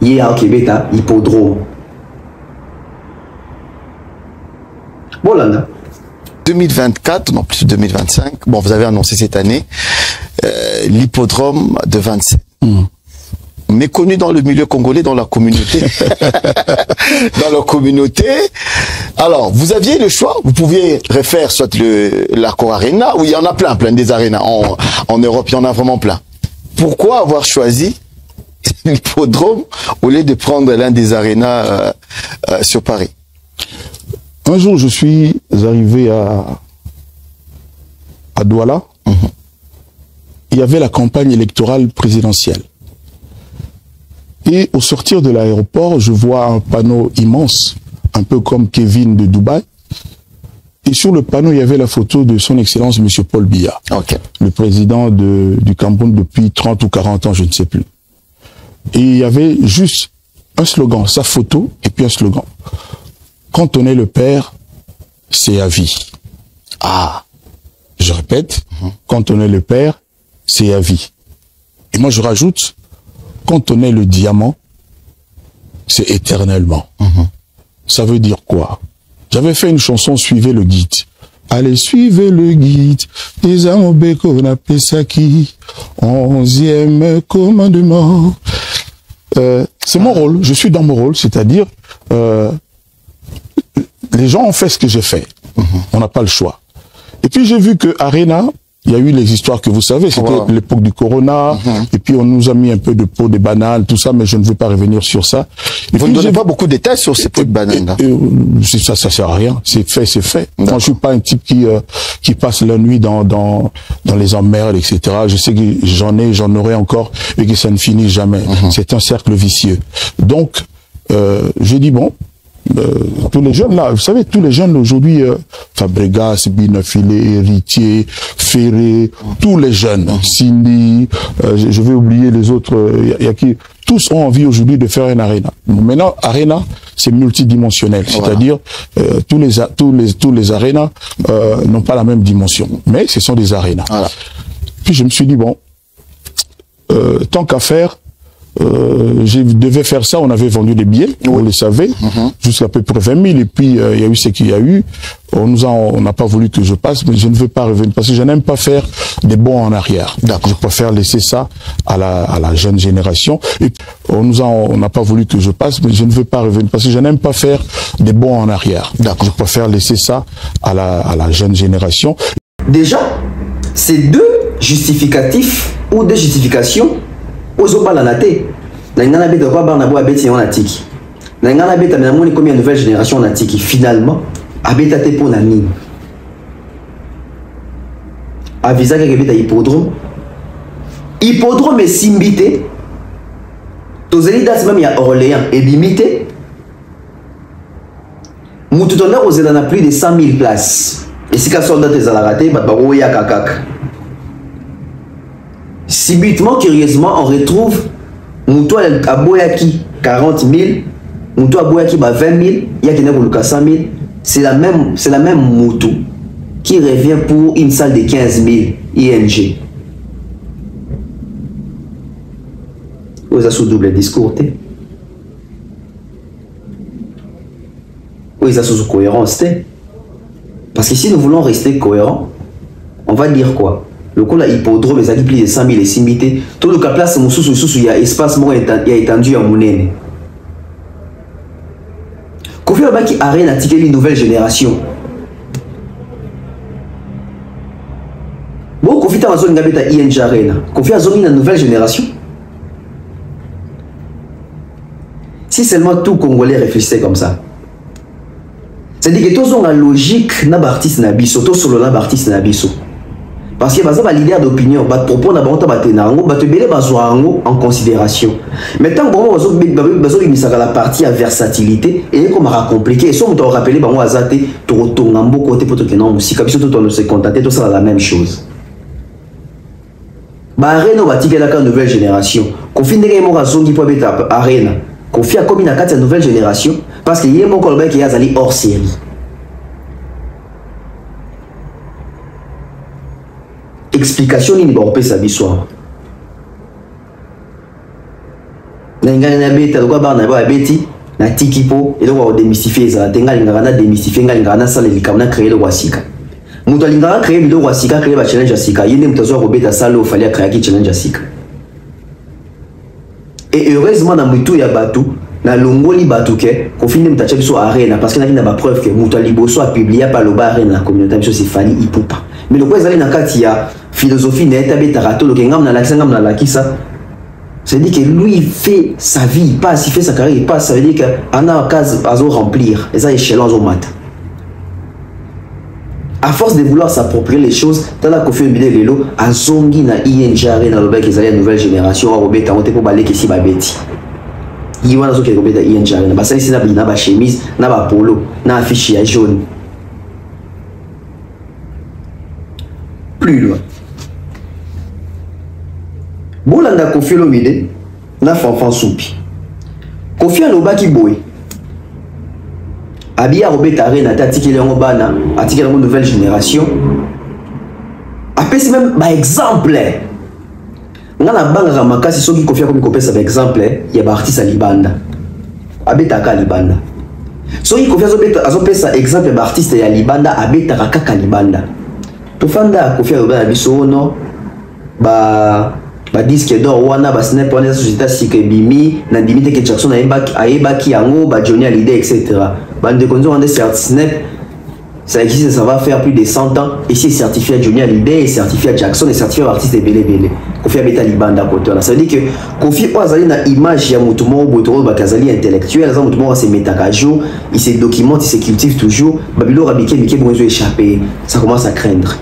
Il y a au bêta, hippodrome. Bon, là. 2024, non plus 2025, bon, vous avez annoncé cette année, l'hippodrome de 27. Méconnu dans le milieu congolais, dans la communauté. Dans la communauté. Alors, vous aviez le choix, vous pouviez refaire soit l'Accor Arena, où il y en a plein des arénas. En Europe, il y en a vraiment plein. Pourquoi avoir choisi l'hippodrome au lieu de prendre l'un des arénas sur Paris? Un jour, je suis arrivé à Douala. Il y avait la campagne électorale présidentielle. Et au sortir de l'aéroport, je vois un panneau immense, un peu comme Kevin de Dubaï. Et sur le panneau, il y avait la photo de son Excellence M. Paul Biya, le président du Cameroun depuis 30 ou 40 ans, je ne sais plus. Et il y avait juste un slogan, sa photo, et puis un slogan. Quand on est le père, c'est à vie. Ah, je répète, quand on est le père, c'est à vie. Et moi, je rajoute, quand on est le diamant, c'est éternellement. Ça veut dire quoi? J'avais fait une chanson, suivez le guide. Allez, suivez le guide. Des Amobeko, on appelle ça qui? 11e commandement. C'est mon rôle, je suis dans mon rôle, c'est-à-dire, les gens ont fait ce que j'ai fait. On n'a pas le choix. Et puis j'ai vu que Arena, il y a eu les histoires que vous savez, c'était l'époque du Corona, et puis on nous a mis un peu de peau, des bananes, tout ça, mais je ne veux pas revenir sur ça. Et vous ne donnez pas beaucoup de détails sur ces peaux de bananes. Ça sert à rien. C'est fait, c'est fait. Moi, je suis pas un type qui passe la nuit dans les emmerdes, etc. Je sais que j'en aurai encore et que ça ne finit jamais. C'est un cercle vicieux. Donc, j'ai dit bon. Tous les jeunes là, vous savez, tous les jeunes aujourd'hui, Fabregas, Binafilé, Héritier, Ferré, tous les jeunes, Cindy, je vais oublier les autres, il y a qui, tous ont envie aujourd'hui de faire une arena. Maintenant, arena, c'est multidimensionnel, c'est-à-dire tous les arénas n'ont pas la même dimension, mais ce sont des arénas. Puis je me suis dit bon, tant qu'à faire. Je devais faire ça, on avait vendu des billets, on le savait, jusqu'à peu près 20 000, et puis il y a eu ce qu'il y a eu. On n'a pas voulu que je passe, mais je ne veux pas revenir, parce que je n'aime pas faire des bons en arrière. Je préfère laisser ça à la jeune génération. Et on n'a pas voulu que je passe, mais je ne veux pas revenir, parce que je n'aime pas faire des bons en arrière. Je préfère laisser ça à la jeune génération. Déjà, c'est deux justificatifs ou deux justifications. Ozoba la naté, n'angana beta quoi barna boa beti on atiki. N'angana beta mais moni combien de nouvelle génération on atiki finalement abeta te pour nani. Avisa que beta hippodrome. Hippodrome est simbité. Tozeli das même ya Orléans et limité. Moutoutonda aux a plus de 100 000 places. Et si quelqu'un soldat est à la raté, Babaroya Kakak. Subitement, curieusement, on retrouve Moutou à Boyaki 40 000, Moutou à Boyaki 20 000, il y a qui n'a 100 000. C'est la même Moutou qui revient pour une salle de 15 000 ING. Vous avez sous double discours. Vous avez sous cohérence. Parce que si nous voulons rester cohérents, on va dire quoi? Le coup, là, hippodrome, il y a plus de 100 000 et tout le cas, place, il y a espace, il y a étendu à Mounene. Kofi Abaki arène à ticket une nouvelle génération. Bon, Kofi a zone d'habiter à ING Arena. Kofi a zone une nouvelle génération. Si seulement tout Congolais réfléchissait comme ça. C'est-à-dire que tous ont la logique n'a artiste nabiso, tous solo n'a artiste nabiso. Parce que par leader d'opinion, bat propos na bango batenango, bat belé bazoango en considération. Maintenant bon bazo bimisaka la partie à versatilité et comme à compliqué, et si on doit rappeler bango azate to retourner en côté pour que non musika biso tout on se contenter tout ça la même chose. Ba arena batika la nouvelle génération. Kofi ndenge mo razongi po beta arena. Kofi a comme une carte nouvelle génération parce que yemo kolba qui azali hors série. Explication ni ba sa biswa. Na ngana na beta ko ba na ba beti na tikipo et donc on démystifier ça tenga ngana démystifier ngana sala likama na créer le wasika. Mutu alingana créer le wasika créer ba challenge asika yende mutazo ko beta sala fallait créer ki challenge asika. Et heureusement dans mutu ya batu na longoli batu ke ko fini mutacha biso arena parce que na ba preuve que mutu liboso a publié par le bar na communauté biso c'est fali ipupa. Mais le quoi ezali na kati ya philosophie neta beta rato le ngam na lakisa ngam na lakisa. C'est dit que lui il fait sa vie, il passe, il fait sa carrière, il passe, ça veut dire que ana case azo remplir et ça échelon zo mat. À force de vouloir s'approprier les choses, dans la Kofi Mbile Lelo, à Zongi na ING Arena le bec ils allaient la nouvelle génération à Robeta on te pour balé que si babeti. Il y a zo ke Robeta ING Arena, ba ça ici na ba chemise, na ba polo, na affiche ya jaune. Plus loin. Bolanda Kofi Lomide na fanfan soupi. Kofi alobaki boy. Abia Robert Arena tatiki le ngobana, atiki la nouvelle génération. Après c'est même par exemple. Ngana banga makasi soki Kofi comme kopesa par exemple, ya ba artiste libanda. Abeta ka libanda. Soki Kofi azopesa exemple ba artiste ya libanda abeta kaka libanda. Tofanda Kofi alobana biso no ba disque d'or wana ba snap wana société sike bimi na limite que Jackson ayebaki yango ba Johnny Hallyday etc. Bande konzo ande snap ça existe, ça va faire plus de 100 ans et c'est certifié Johnny Hallyday, certifié Jackson et certifié artiste belé belé. Kofi abeta libanda côté là. Ça veut dire que Kofi azali na image ya mutumo botoro ba kazali intellectuel, ça mutumo se metaka à jour, il se documente, il se cultive toujours. Babilo rabike mike bonzo échapper, ça commence à craindre.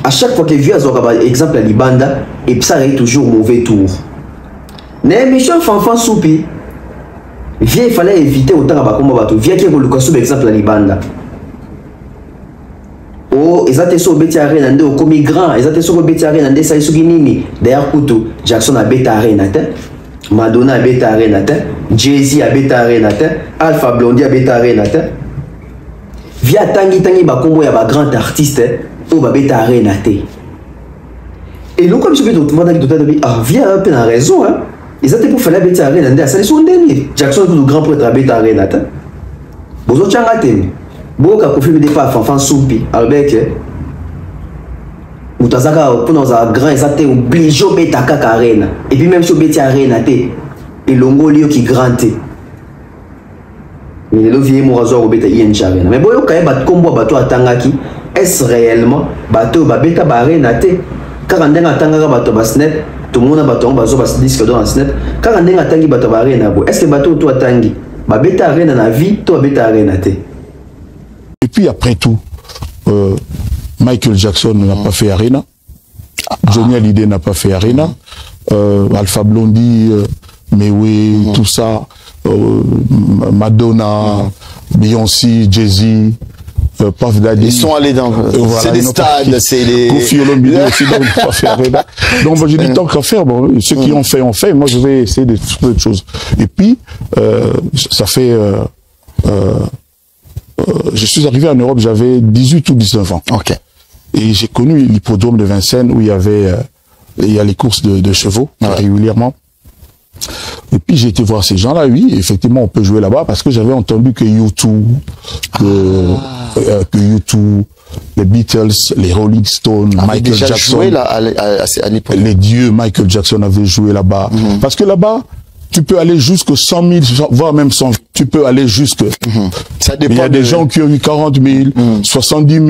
À chaque fois que vieux a exemple à Libanda, et puis ça arrive toujours mauvais tour. Mais Michel Fanfan Soupi, vieux il fallait éviter autant à comme bateau. Vieux qui est le cas exemple à Libanda. Oh, ils étaient sur Betty Arena, ils ont commis grand, ils étaient sur Betty Arena, ils étaient sur Guinini. D'ailleurs, Coutou, Jackson a Betty Arena, Madonna a Betty Arena, Jay-Z a Betty Arena, Alpha Blondie a Betty Arena. Vieux Tangi Bakombo y a un grand artiste. Oh babeta arena te. Et nous comme je vais te ah viens un peu dans raison hein. Ils étaient pour faire la beta arena ndé ça les sont dernier. Jackson tout le grand prêtre à beta arena te. Bozo changa te. Boka confirme des pas fanfan soupi avec Mutazaka pour nos grand ils étaient obligés beta kaka arena et puis même sur beta arena te et longolio qui grand te. Mais le vieux morazo au beta ING arena. Mais boyo kaye bat combo bato atangaki. Est-ce réellement bateau babeta barena te car ndenga tanga bateau ba snap tout le monde bateau bazo ba disque dans snap car ndenga tangi bateau barena bo est-ce que bateau toi tangi babeta arena na vie toi babeta arena te. Et puis après tout Michael Jackson n'a pas fait arena, Johnny Hallyday n'a pas fait arena, Alpha Blondie mais oui tout ça Madonna Beyoncé, Jay-Z, Puff Daddy. Ils sont allés dans... voilà, c'est des stades, c'est les... Kofi Olomide aussi, donc pas faire. Donc moi j'ai dit tant qu'à faire, bon, ceux qui ont fait. Moi je vais essayer de trouver autre chose. Et puis, ça fait... je suis arrivé en Europe, j'avais 18 ou 19 ans. Ok. Et j'ai connu l'hippodrome de Vincennes où il y a les courses de chevaux régulièrement. Et puis j'ai été voir ces gens-là, oui, effectivement on peut jouer là-bas parce que j'avais entendu que U2, les Beatles, les Rolling Stones, Michael Jackson, joué là, à l'époque. les dieux Michael Jackson avaient joué là-bas. Parce que là-bas, tu peux aller jusqu'à 100 000, voire même 100 000. Tu peux aller jusque. Ça dépend. Il y a des gens qui ont eu 40 000, 70 000.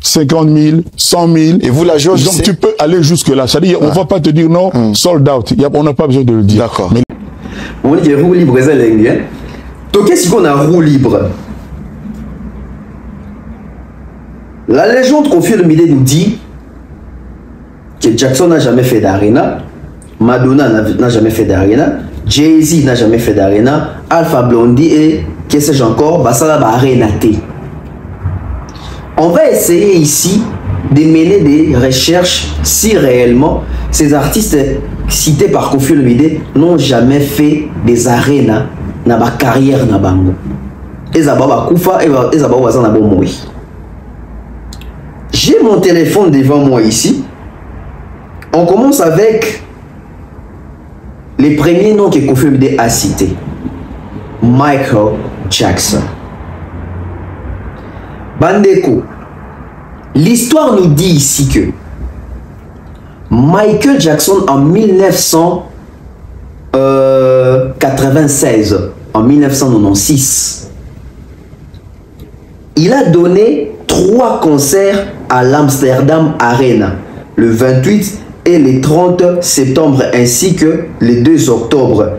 50 000, 100 000. Et vous, la jauge, donc tu peux aller jusque-là. C'est-à-dire, on va pas te dire non, sold out. On n'a pas besoin de le dire. D'accord. Mais... On dit que roue libre, c'est l'anglais. Donc, qu'est-ce qu'on a roue libre? La légende Koffi Olomide nous dit que Jackson n'a jamais fait d'arena, Madonna n'a jamais fait d'arena, Jay-Z n'a jamais fait d'arena, Alpha Blondy et qu'est-ce que j'ai encore? Basala ba arena T. On va essayer ici de mener des recherches si réellement ces artistes cités par Koffi Olomide n'ont jamais fait des arénas dans ma carrière na bango. J'ai mon téléphone devant moi ici. On commence avec les premiers noms que Koffi Olomide a cités. Michael Jackson. Bandeko, l'histoire nous dit ici que Michael Jackson en 1996, en 1996, il a donné 3 concerts à l'Amsterdam Arena, le 28 et le 30 septembre ainsi que le 2 octobre.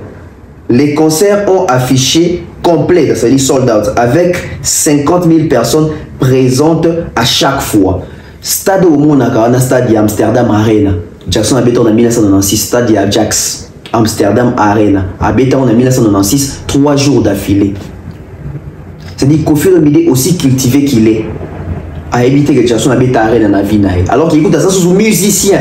Les concerts ont affiché complet, c'est-à-dire sold out, avec 50 000 personnes présentes à chaque fois. Stade au monde, stade Amsterdam Arena. Jackson habite en 1996, stade Ajax Amsterdam Arena. Habite en 1996, 3 jours d'affilée. C'est-à-dire Koffi Olomide aussi cultivé qu'il est, a évité que Jackson habite à Arena dans la vie. Alors qu'il écoute ça sous musicien.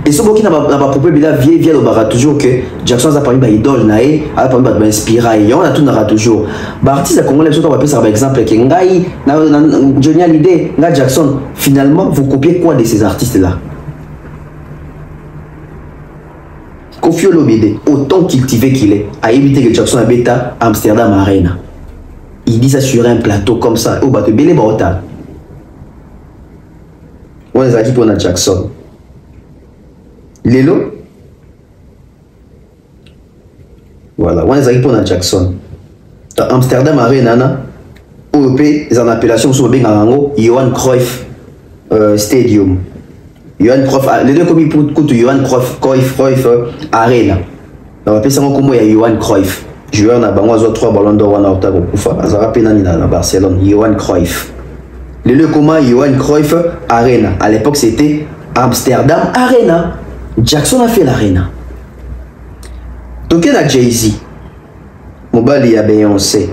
Et ce qui n'a pas propre bien vieille le toujours que Jackson a parlé d'idole nae, a parlé d'inspirer et on a tout narra toujours. Artiste à Congolais surtout on va passer par exemple que ngai na Johnny Hallyday, na Jackson, finalement vous copiez quoi de ces artistes là? Koffi Olomide, autant cultivé qu'il est, a évité que Jackson habite à Amsterdam Arena. Il dit ça sur un plateau comme ça, au bateau belé baota. On les a dit pour Jackson. Lelo, voilà, on est pour Jackson. Amsterdam Arena, OEP, ils en appellation sur le Johan Cruyff Stadium. Johan Cruyff, les deux commis pour Johan Cruyff Arena. On appelle ça comme Johan Cruyff. Joueur na bango 3 ballons d'or en octobre pour faire. Ça rappelle dans Barcelone, Johan Cruyff. Les deux commis Johan Cruyff Arena. À l'époque, c'était Amsterdam Arena. Jackson a fait l'arena. Donc il y a Jay-Z. Mobali a Beyoncé.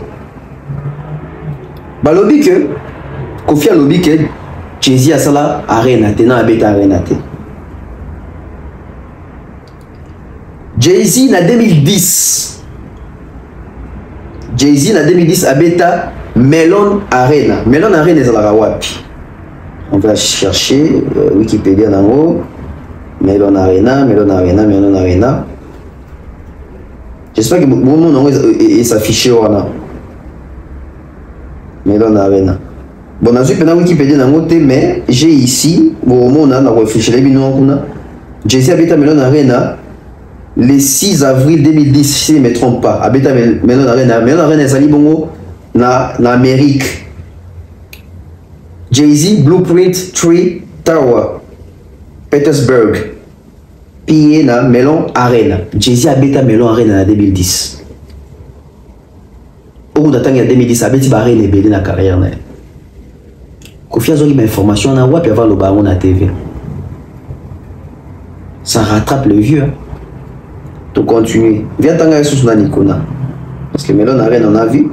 Balobi que Koffi Olomide que Jay-Z a sala arena. Tena abeta arena te. Jay-Z na 2010. Jay-Z na 2010 abeta Melon Arena. Melon Arena est à la wapi. On va chercher Wikipédia en haut. Melon Arena. J'espère que mon nom est s'affiché. Melon Arena. Bon, je suis Wikipédia en haut, mais j'ai ici, bon, on a réfléchi les binômes. Jay-Z habite à Melon Arena le 6 avril 2010, si je ne me trompe pas. Habite à Melon Arena. Melon Arena est allé bongo en Amérique. Jay-Z, Blueprint Tree Tower, Petersburg, pillé na Melon Arena. Jay-Z habite à Melon Arena en 2010. Au bout d'un temps, en 2010, habite à Arena et belé na carrière. Koffi a une information na wap avoir le baron na TV. Ça rattrape le vieux. Donc continue. Viens t'engager sur Nikona. Parce que Melon Arena on a vu.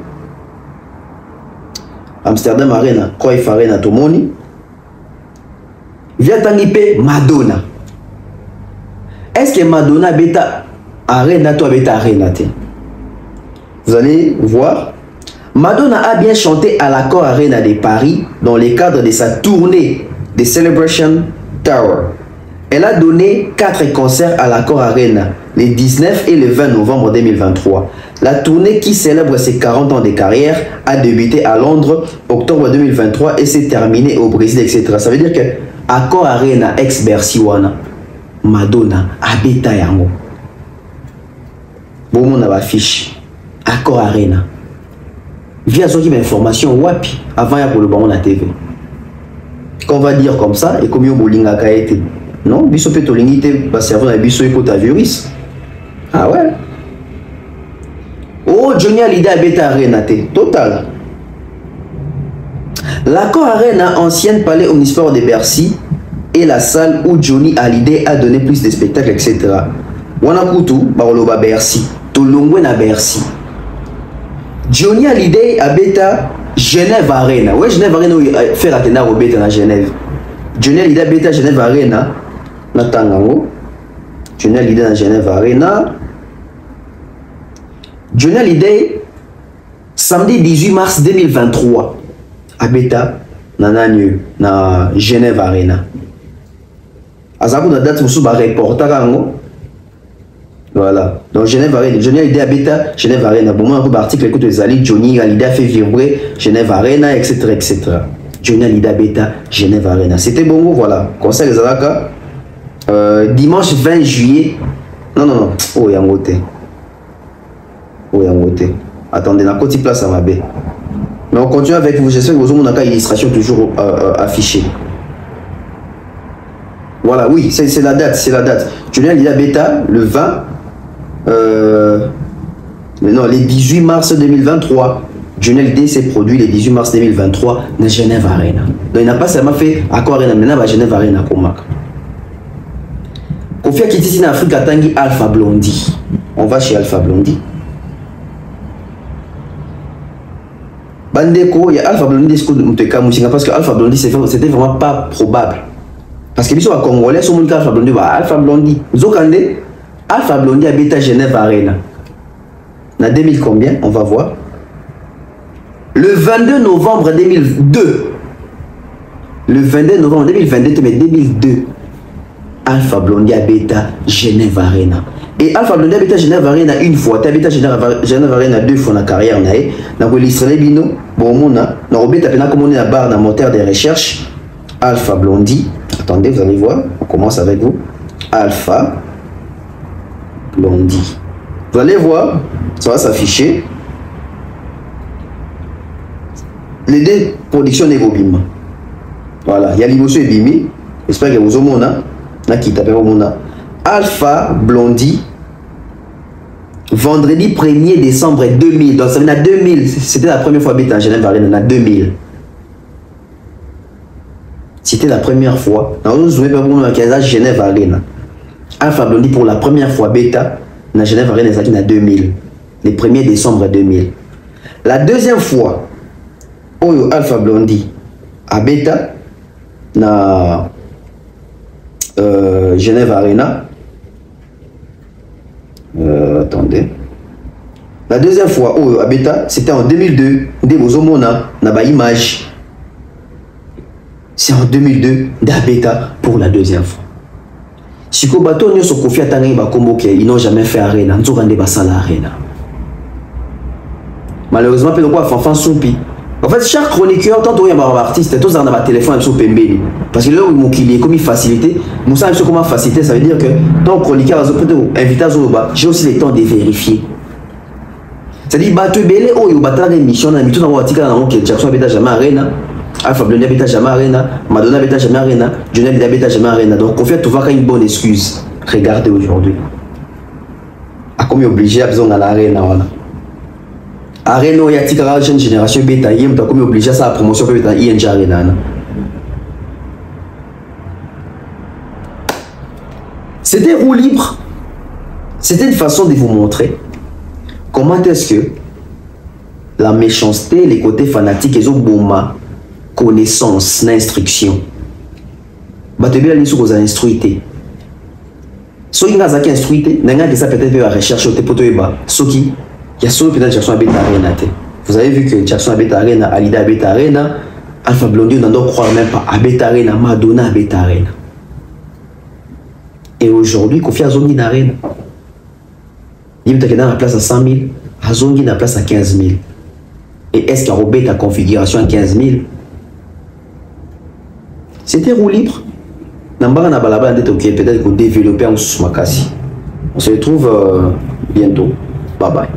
Amsterdam Arena, Cruyff Arena, Tomoni. Via Tangipe, Madonna. Est-ce que Madonna beta Arena, toi beta Arena? Vous allez voir. Madonna a bien chanté à l'Accor Arena de Paris dans le cadre de sa tournée de Celebration Tower. Elle a donné 4 concerts à l'Accor Arena, les 19 et le 20 novembre 2023. La tournée qui célèbre ses 40 ans de carrière a débuté à Londres octobre 2023 et s'est terminée au Brésil, etc. Ça veut dire que Accor Arena ex-Bercy wana Madonna habita yango. Bon, on a ma fiche. Accor Arena. Via ce qui information wapi avant ya pour le bon la TV. Qu'on va dire comme ça et comme yo bolinga ka été. Non, biso pe tolingite ba serveur na biso ekota virus. Ah ouais. Oh, Johnny Hallyday habita Arena te. Total. L'Accor Arena, ancienne palais omnisport de Bercy, est la salle où Johnny Hallyday a donné plus de spectacles, etc. Wanakutu, Baroloba Bercy, Tolongwe na Bercy. Johnny Hallyday habita Genève Arena. Ouais, Genève Arena, fait la tena robeta na Genève. Johnny Hallyday habita Genève Arena. Natangango. Johnny Hallyday na Genève Arena. Johnny Hallyday, samedi 18 mars 2023. Habita Nananyu, na Genève Arena. Azabu na date musu ba reporter kango. Voilà. Donc Genève Arena, Johnny Hallyday habita Genève Arena. Bon moi un peu article écoute les alliés Johnny Hallyday a fait vibrer Genève Arena, etc., etc. Johnny Hallyday habita Genève Arena. C'était bon, voilà. Concert les Alaka. Dimanche 20 juillet. Non. Oh yangote. Oh yangote. Attendez, na côté place à ma baie. Mais on continue avec vous. J'espère que vous avez une illustration toujours affichée. Voilà, oui, c'est la date, c'est la date. Johnny Hallyday bêta le 20, mais non, le 18 mars 2023. Johnny Hallyday s'est produit le 18 mars 2023 dans Genève Arena. Donc il n'a pas seulement fait Accor Arena, mais dans Genève Arena comme Kofi a quitté en Afrique à Tangi Alpha Blondy. On va chez Alpha Blondy. Bandeko, il y a Alpha Blondy parce que Alpha Blondy c'était vraiment pas probable. Parce que les Congolais sont mon Alpha Blondy, Alpha Blondy. Zokande, Alpha Blondy habite à Genève Arena. Na 2000 combien? On va voir. Le 22 novembre 2002. Le 22 novembre 2022, mais 2002. Alpha Blondy habite à Genève Arena. Et Alpha Blondy habite à Genève Arena une fois. Tu habites à Genève Arena 2 fois dans la carrière. Na illustré les bino. Bon, mona. Na robeta pena comme on est la barre dans moteur de recherche. Alpha Blondy. Attendez, vous allez voir. On commence avec vous. Alpha Blondy. Vous allez voir. Ça va s'afficher. Les deux productions de Bobima. Voilà. Il y a l'imotion et Bimi. J'espère que vous avez Alpha Blondy. Vendredi 1er décembre 2000. Donc ça veut dire 2000. C'était la première fois habité en Genève Arena. 2000. C'était la première fois. Dans le Genève Arena. Alpha Blondy pour la première fois bêta dans Genève Arena en 2000. Le 1er décembre 2000. La deuxième fois, Alpha Blondy à bêta dans Genève Arena. Attendez. La deuxième fois, à bêta, c'était en 2002. Debozomona na ba image. C'est en 2002 d'Abeta pour la deuxième fois. Si vous avez Kofi Atangi ils n'ont jamais fait Arena. Ils ont Arena. Malheureusement, il y a Fanfan Soupi. En fait, chaque chroniqueur, tant qu'il y a un artiste, tous ont un téléphone sur Pembeli. Parce que là où il est comme facilité, nous savons comment faciliter, ça veut dire que tant chroniqueur a invité à Zoloba, j'ai aussi le temps de vérifier. C'est-à-dire que Belé, il y a une émission, il y a une émission qui Jackson n'a jamais Arena. Alpha Blondy habite jamais Arena, Madonna habite jamais Arena, Johnny Hallyday habite jamais Arena. Donc, en fait, tu vois une bonne excuse. Regardez aujourd'hui. À combien obligé à besoin de l'Arena. Arena, il y a une jeune génération bêta, il y a combien obligé à sa promotion pour ING Arena. C'était roue libre. C'était une façon de vous montrer comment est-ce que la méchanceté, les côtés fanatiques, ils ont bomba connaissance, l'instruction. Batebila li sous instruité. So inga zaki instruité, nanga que ça peut-être la recherche au tepoto eba. Soki, il y a solo peut-être Jackson Abeta Arena. Vous avez vu que Jackson Abeta Arena, Alida Abeta Arena, Alpha Blondy, on n'en croit même pas. Abeta Arena, Madonna Abeta Arena. Et aujourd'hui, Kofi Azongi na Arena. Il est dans la place à 100 000, Azongi na place à 15 000. Et est-ce qu'il y a Robert ta configuration à 15 000? C'était roue libre. Peut-être qu'on développer en sous-makasi. On se retrouve bientôt. Bye bye.